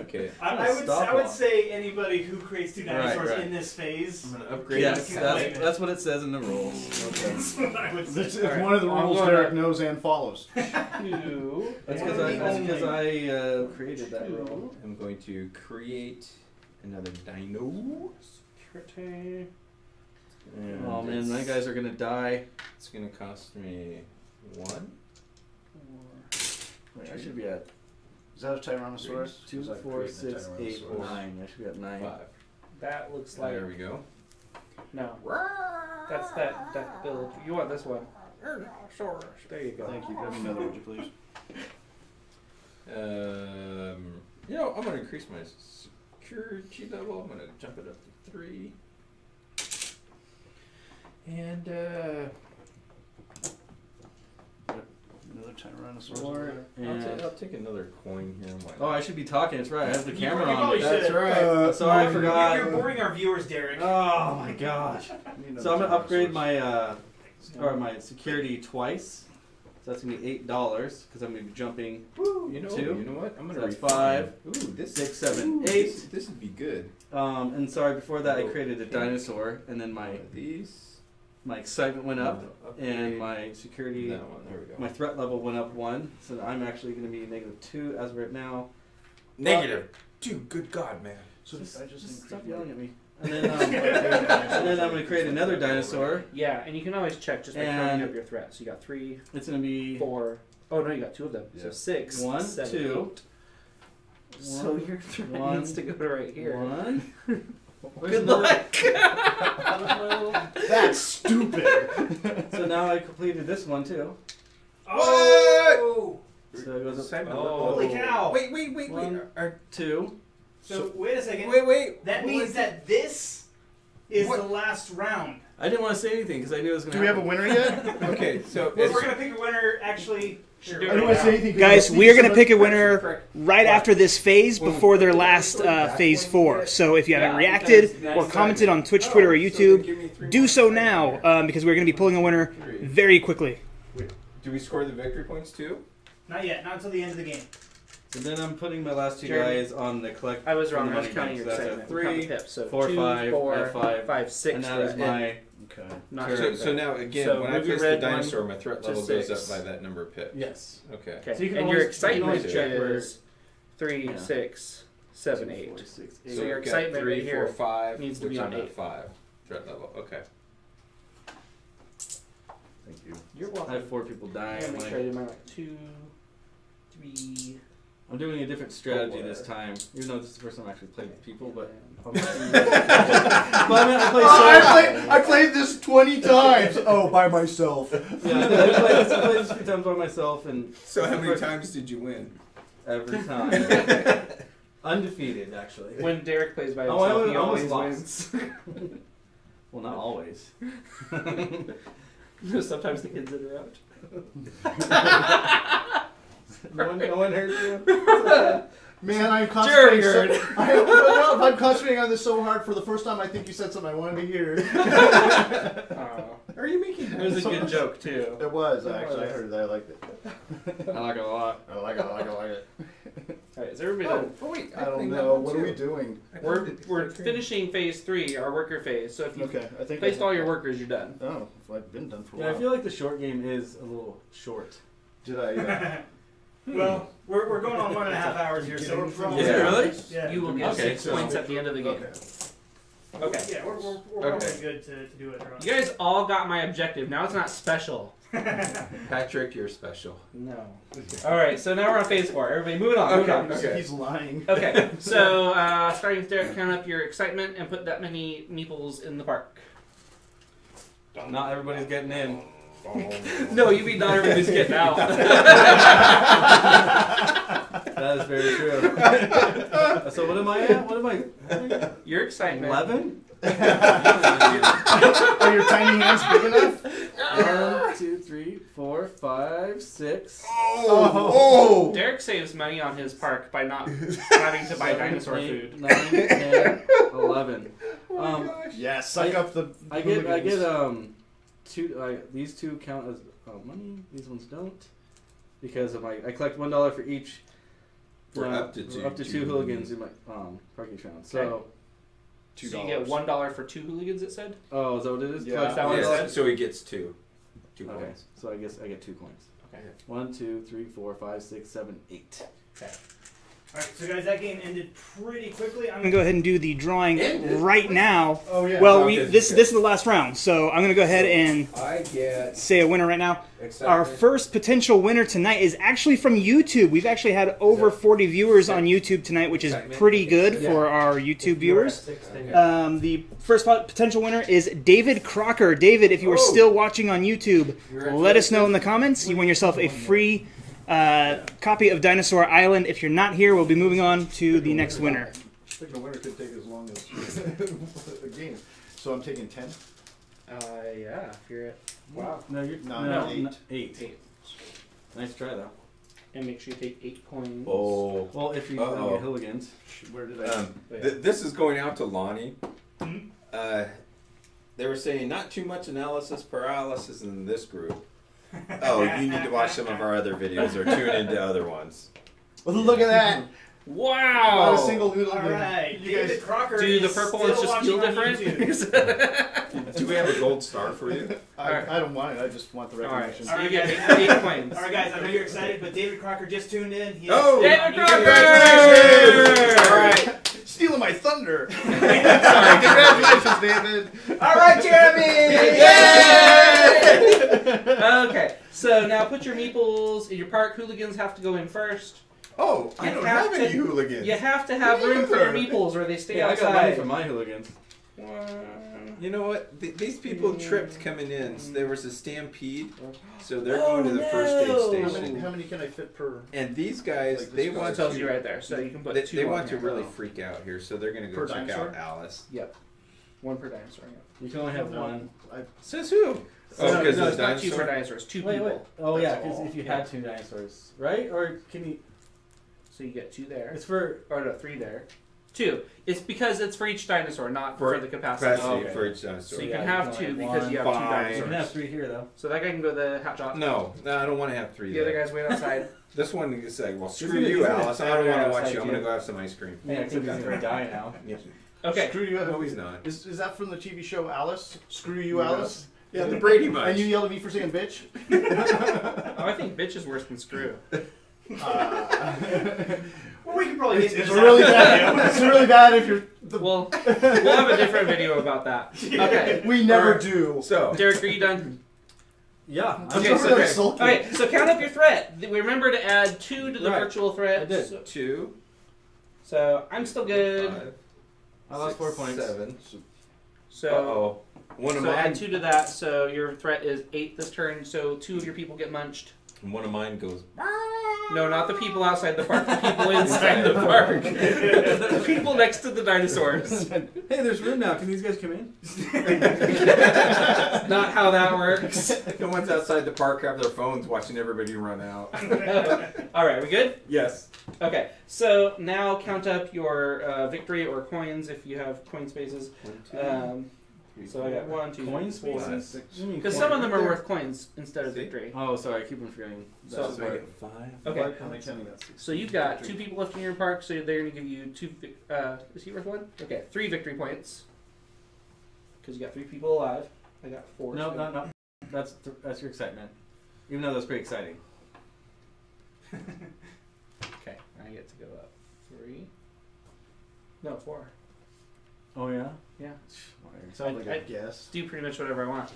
Okay. I would say anybody who creates 2 dinosaurs right. in this phase. I'm going to upgrade Yes, this. that's what it says in the rules. Okay. That's what I would say. It's All right. one of the I'm rules gonna- Derek knows and follows. Two. That's One of because the I created that rule. I'm going to create another dino. Security. And Oh man, my guys are gonna die. It's going to cost me 1. Wait, I should be at Is that a Tyrannosaurus? 2, Was I 4, creating a 6, 8, Tyrannosaurus? 9. I should be at 9. 5. That looks like There we go. no. That's that build. You want this one? There you go. Thank you. Give me another, would you please? You know, I'm going to increase my security level. I'm going to jump it up to 3. And, Another Tyrannosaurus. 4 and I'll take another coin here. Why oh, not? I should be talking. That's right. I have the You camera probably on. should. That's right. Sorry, I forgot. You're boring our viewers, Derek. Oh my gosh. Need another So I'm gonna upgrade Tyrannosaurus. my security twice. So that's gonna be $8 because I'm gonna be jumping. You know, 2. you know what? I'm going to That's 5, Ooh, this 6, 7, 8. This would be good. And sorry, before that I created a dinosaur, and then One of these. my excitement went up, Upgrade and my security, that one. There we go. my threat level went up 1. So I'm actually gonna be -2 as of right now. -2. Good God, man. So Just I just stop increased yelling my- at me. And then, and then I'm gonna create another dinosaur. Yeah, and you can always check just by And- counting up your threats. You got 3, It's gonna be 4, Oh no, you got 2 of them. Yeah. So 6, 1, 7, 2. 8. So your threat One. needs to go to right here. 1. Good luck. That's stupid. So now I completed this one too. Oh! So it goes up. Simon, Holy cow! Wait. 1, 2. So wait a second. Wait. That What means was that this is What? the last round. I didn't want to say anything because I knew it was going Do to we have a happen. winner yet? Okay, so Well, it's, we're gonna pick a winner. Actually, sure. I don't want to say anything. Guys, we are going to pick a winner correct. right after this phase, before their last phase 4. So if you haven't reacted or commented on Twitch, Twitter, or YouTube, do so now, because we're going to be pulling a winner very quickly. Do we score the victory points too? Not yet. Not until the end of the game. So then I'm putting my last 2 Jeremy. guys on the collect. I was wrong. I was running counting games. your So that's a excitement. Count the 3, pips. So 4, 2, 5, 4, 5, 5, 6. and that is my. Okay. Not turn. sure. So now again, So when I move your place the red one dinosaur, my threat to level goes 6. up by that number of pips. Yes. Okay. Okay. So you can and always- your you can always excitement check where- is 3, Yeah. 6, 7, 8. 4, 6, So 8. your we've got excitement 3, right 4, here 5 needs to which be on I'm at 8. 5 threat level. Okay. Thank you. You're welcome. I have 4 people I'm dying. gonna make Like, sure I do mine like 2, 3. I'm doing a different strategy 4. this time, even though this is the first time I actually played with people. But and- I played this 20 times. Oh, by myself. Yeah, I played this a few times by myself, and So how many times did you win? every time undefeated actually. When Derek plays by Oh, himself, I he almost always lost. wins. Well, not always. Sometimes the kids interrupt. No one heard you. Man, I'm Sure, concentrating. you heard. If I'm concentrating on this so hard for the first time, I think you said something I wanted to hear. Are you making It was a good joke too. It was actually. I heard that. I liked it. I like it a lot. I like it. I like it. I like it. All right, is everybody Oh, done? wait. I don't think that know. one What are too. we doing? I We're think we're it's finishing phase 3, our worker phase. So if you Okay, I think placed I- all your workers, you're done. Oh, I've been done for a Yeah, while. I feel like the short game is a little short. Did I? Well, we're going on 1.5 hours here, so we're probably. Is it really? Yeah. You will get Okay, 6 so- points at the end of the game. Okay. Okay. Yeah, we're Okay. probably good to do it. You guys all got my objective. Now it's not special. Patrick, you're special. No. All right, so now we're on phase 4. Everybody, moving on. Moving on. Okay. He's lying. Okay, so starting with Derek, count up your excitement and put that many meeples in the park. Not everybody's getting in. No, you mean not everybody's getting out. That is very true. So what am I at? What am I? Your excitement. 11? Are your tiny hands big enough? 1, 2, 3, 4, 5, 6. Oh! Derek saves money on his park by not having to buy 7, dinosaur 8, food. 9, 10, 11. Yeah, suck up the. I get two. These 2 count as money. These ones don't, because of my. I collect $1 for each. For up to two hooligans in my parking round. So, So you get $1 for 2 hooligans, it said? oh, is that what it is? Yeah. Collect That one Yes, said? so he gets 2 Okay, points. so I guess I get 2 coins. Okay. 1, 2, 3, 4, 5, 6, 7, 8. Alright, so guys, that game ended pretty quickly. I'm gonna go ahead and do the drawing right now. Oh yeah. Well, Okay. this is the last round, so I'm gonna go ahead and I get say a winner right now. excitement. Our first potential winner tonight is actually from YouTube. We've actually had over 40 viewers on YouTube tonight, which is pretty good for our YouTube viewers. The first potential winner is David Crocker. David, if you are still watching on YouTube, let us know in the comments. You win yourself a free copy of Dinosaur Island. If you're not here, we'll be moving on to the next winner. I think the winner could take as long as a game. So I'm taking 10. Yeah, if you're at... Wow. No, you're No, 8. 8. Nice try though. And make sure you take 8 coins. Oh. Well, if you Uh-oh. don't get hooligans. Where did I? This is going out to Lonnie. Mhm. They were saying not too much analysis paralysis in this group. Oh, you need to watch some of our other videos or tune into other ones. Well, look at that. Wow! Not a single hooligan. All right, You David guys. Crocker. Do the is purple still ones just feel watching on different? YouTube. Do we have a gold star for you? I don't want it. I just want the Alright, recognition. so you get 8 coins. All right, guys, I know you're excited, but David Crocker just tuned in. He is Oh, still David on Crocker! YouTube. All right. Stealing my thunder. Sorry, congratulations, David. All right, Jeremy! Okay, So now put your meeples in your park. Hooligans have to go in first. Oh, I You don't have have any to- hooligans. You have to have room for your meeples, or they stay Yeah, I got money outside. for my hooligans. You know what? These people tripped coming in. So there was a stampede, so they're Oh, going to the first aid no. station. How many can I fit per? And these guys, Like they this want It tells to, you right there, so you can put they, two. they on want to here. really freak out here, so they're going to go Per check dinosaur? out Alice. Yep. One per dinosaur. Yep. You can only have one. Says who? Oh, No, because no, the it's not two per dinosaur. dinosaurs. Two Wait, people. wait. Oh yeah, That's because all. if you Yeah. had 2 dinosaurs, right? Or can you? So you get 2 there. It's for. Or no, 3 there. 2. It's because it's for each dinosaur, not for the capacity. Capacity Okay. for each dinosaur. So you Yeah, can you have can 2 only because have you have one. 2 Fine. You dinosaurs. can have 3 here though. So that guy can go to the hot shot. No, I don't want to have 3 The other there. guy's waiting outside. This one is like, well, screw Isn't it- you, isn't it Alice. I don't want to outside watch you. I'm too? going to go have some ice cream. Yeah, except he's gonna die now. Okay. Screw you. No, he's not. Is that from the TV show Alice? Screw you, Alice. Yeah, the Brady Bunch. And you yelled at me for saying bitch. Oh, I think bitch is worse than screw. Well, we could probably get It's into really bad. It's really bad if you're. We'll have a different video about that. Okay. We never Alright. do. So, Derek, are you done? Yeah. I'm Okay, just so, really okay. sulky. Okay, so count up your threat. We remember to add 2 to the Right. virtual threat. I did. So, 2, so I'm still good. 5, I lost 4 points. 7. So Uh-oh. One of so add mine. 2 to that. So your threat is 8 this turn. So 2 of your people get munched. One of mine goes. No, not the people outside the park. The people inside the park. The people next to the dinosaurs. Hey, there's room now. Can these guys come in? Not how that works. The ones outside the park have their phones watching everybody run out. All right, we good? Yes. Okay, so now count up your victory or coins if you have coin spaces. So I got 1, 2, Coin 4, spaces? 6. You mean Because coin- some of them are worth coins instead of See? victory. Oh, sorry. I keep on forgetting. So- That's So I part. get 5. Okay. How many counting that? So you've got 2 people left in your park, so they're going to give you 2. Is he worth 1? Okay, 3 victory points. Because you got 3 people alive. I got 4. No, so- no, no. That's your excitement. Even though that's pretty exciting. Okay, I get to go up 3. No, 4. Oh yeah. Yeah. Whatever. Sounds like I- a guess. Do pretty much whatever I want.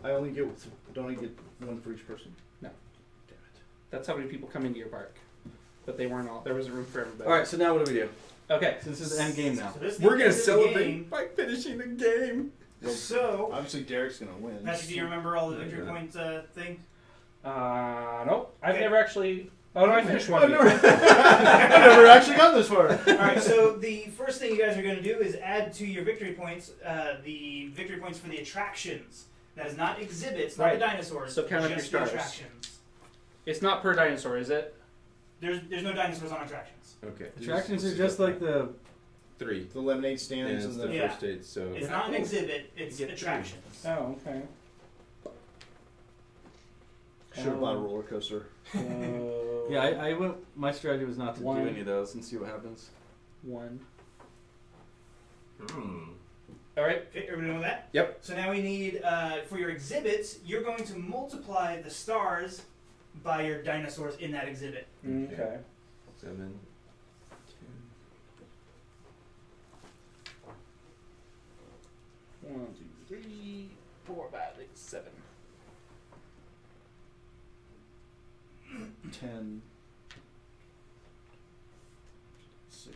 I only get. Don't I get 1 for each person? No. Damn it. That's how many people come into your park. But they weren't all. There was room for everybody. All right. So now what do we do? Okay. Since this is the end game now. So this We're going to is the celebrate game. by finishing the game. So, Obviously, Derek's gonna win. Patrick, do you remember all the victory Yeah. point thing? Nope. I've Okay. never actually. Oh no, I finished one. I've never, I've never actually gone this far. All right. So the first thing you guys are going to do is add to your victory points the victory points for the attractions. That is not exhibits, not Right. the dinosaurs. So count up just your the stars. attractions. It's not per dinosaur, is it? There's no dinosaurs on attractions. Okay. Attractions are just like the. 3. The lemonade And stands it's and the the. Yeah. first aid, so. It's not an exhibit. It's You get attractions. Oh, okay. Should have bought a roller coaster. Yeah, I went. My strategy was not to One. do any of those and see what happens. 1. Hmm. All right. Okay, everybody know that? Yep. So now we need for your exhibits, you're going to multiply the stars by your dinosaurs in that exhibit. Okay. 7. 1, 2, 3, 4, 5, 6, 7. 10. 60.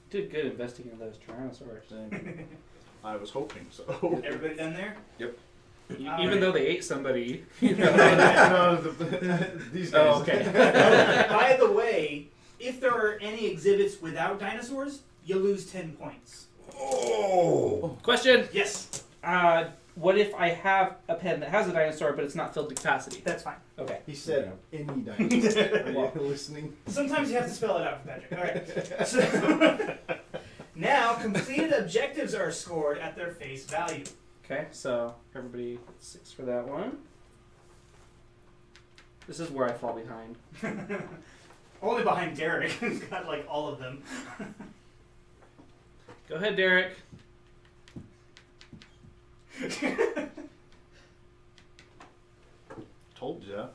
Did good investigating those Tyrannosaurs. I was hoping so. Everybody done there? Even though they ate somebody, you know. No, these guys. Oh, okay. By the way, if there are any exhibits without dinosaurs, you lose 10 points. Oh! Question. Yes, What if I have a pen that has a dinosaur, but it's not filled to capacity? that's fine. Okay. He said any dinosaur. Are Well. you listening? Sometimes you have to spell it out for Patrick. All right. So now, completed objectives are scored at their face value. Okay, so everybody gets 6 for that one. This is where I fall behind. Only behind Derek, who's got like all of them. Go ahead, Derek. Told ya.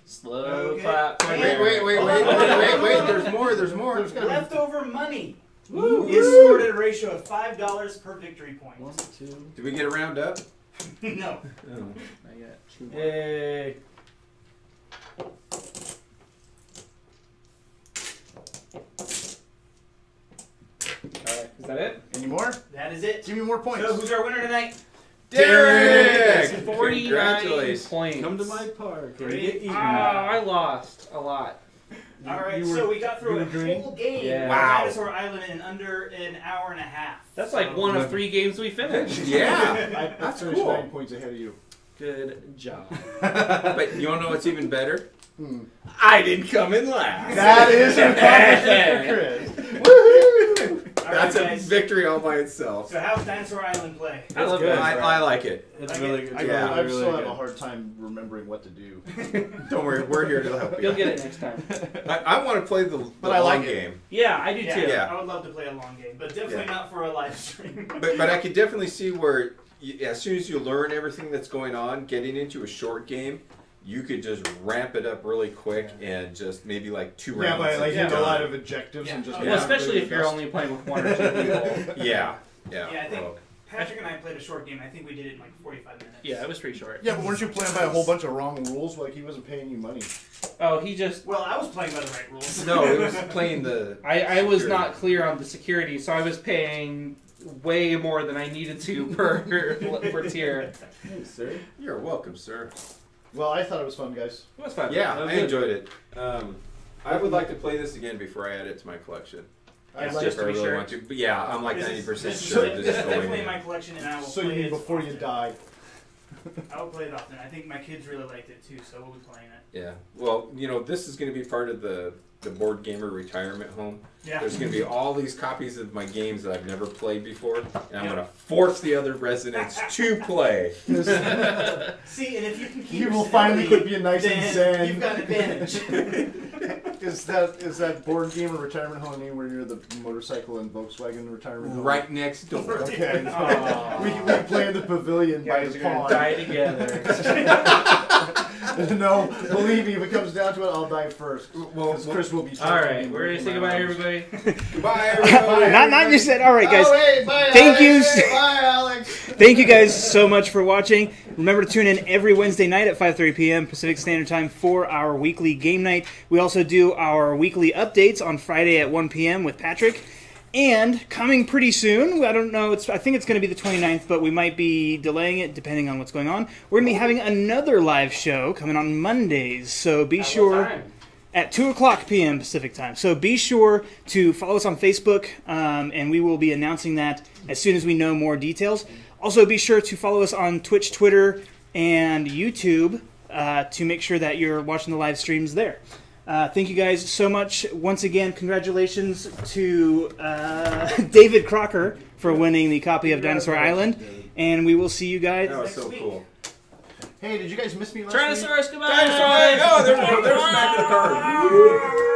Slow Okay. clap. Wait, Wait. There's more. There's more. There's gotta be. Leftover money is scored at a ratio of $5 per victory point. 1, 2. Did we get a round up? No. Oh. I got 2 more. Yay. Alright, is that it? Any more? That is it. Give me more points. So who's our winner tonight? Derek! 49 Congratulations. points. Come to my park and Great. get eaten. I lost a lot. All right, You were- so we got through you a were green? whole game Yeah. of Wow. Dinosaur Island in under an hour and a half. That's like So- one of 3 games we finished. Yeah. I That's finished cool. 9 points ahead of you. Good job. But you want to know what's even better? Hmm. I didn't come in last. That is an accomplishment for Chris. Woohoo! All That's right, a guys. victory all by itself. So how's Dinosaur Island play? I love good. that. I like it. It's Like really it. good. I, Yeah. I really still have good. a hard time remembering what to do. Don't worry, we're here to help you. You'll get it next time. I want to play the But I long like it. game. Yeah, I do Yeah, too. Yeah. I would love to play a long game, but definitely Yeah. not for a live stream. But I could definitely see where as soon as you learn everything that's going on, getting into a short game, you could just ramp it up really quick and just maybe like 2 rounds. Yeah, but like and hit a done. lot of objectives and just. Yeah. Well, especially if you're fast. only playing with 1 or 2 people. Yeah. Yeah, I think Oh. Patrick and I played a short game. I think we did it in like 45 minutes. Yeah, it was pretty short. Yeah, but weren't you playing by a whole bunch of wrong rules? Like he wasn't paying you money. Oh, he just. Well, I was playing by the right rules. No, it was playing the. I was security. not clear on the security, so I was paying way more than I needed to per tier. Thanks, sir. You're welcome, sir. Well, I thought it was fun, guys. It was fun. Yeah, That was I good. enjoyed it. I would like to play this again before I add it to my collection. Yeah, just If I to be really sure. want to. But yeah, I'm like This 90% is- this sure is, this this is is definitely going in my in. collection, and I will So play you mean it before you often. die? I will play it often. I think my kids really liked it too, so we'll be playing it. Yeah. Well, this is going to be part of the board gamer retirement home. Yeah. There's going to be all these copies of my games that I've never played before, and I'm going to force the other residents to play. See, and if you can keep You your will finally stability, quit being nice and then zen. you've got an advantage. Is that board game or retirement home anywhere near the motorcycle and Volkswagen retirement home? Right next door. Okay. Aw. we play in the pavilion You by guys the are gonna pond. die together. No, believe me, if it comes down to it, I'll die first. Well, Because Chris will be. All right, we're gonna say goodbye, everybody. goodbye, everybody. not you said. All right, guys. Oh, hey, bye, Thank you. Alex. Bye, Alex. Thank you guys so much for watching. Remember to tune in every Wednesday night at 5:30 p.m. Pacific Standard Time for our weekly game night. We also do our weekly updates on Friday at 1 p.m. with Patrick. And coming pretty soon, I don't know, I think it's going to be the 29th, but we might be delaying it depending on what's going on. We're going to be having another live show coming on Mondays, so be sure at 2 o'clock p.m. Pacific Time. So be sure to follow us on Facebook, and we will be announcing that as soon as we know more details. Also, be sure to follow us on Twitch, Twitter, and YouTube to make sure that you're watching the live streams there. Thank you guys so much. Once again, congratulations to David Crocker for winning the copy of Dinosaur Island. And we will see you guys That was next so week. cool. Hey, did you guys miss me last week? Tyrannosaurus, goodbye! Dinosaur! Oh, there's back to the card.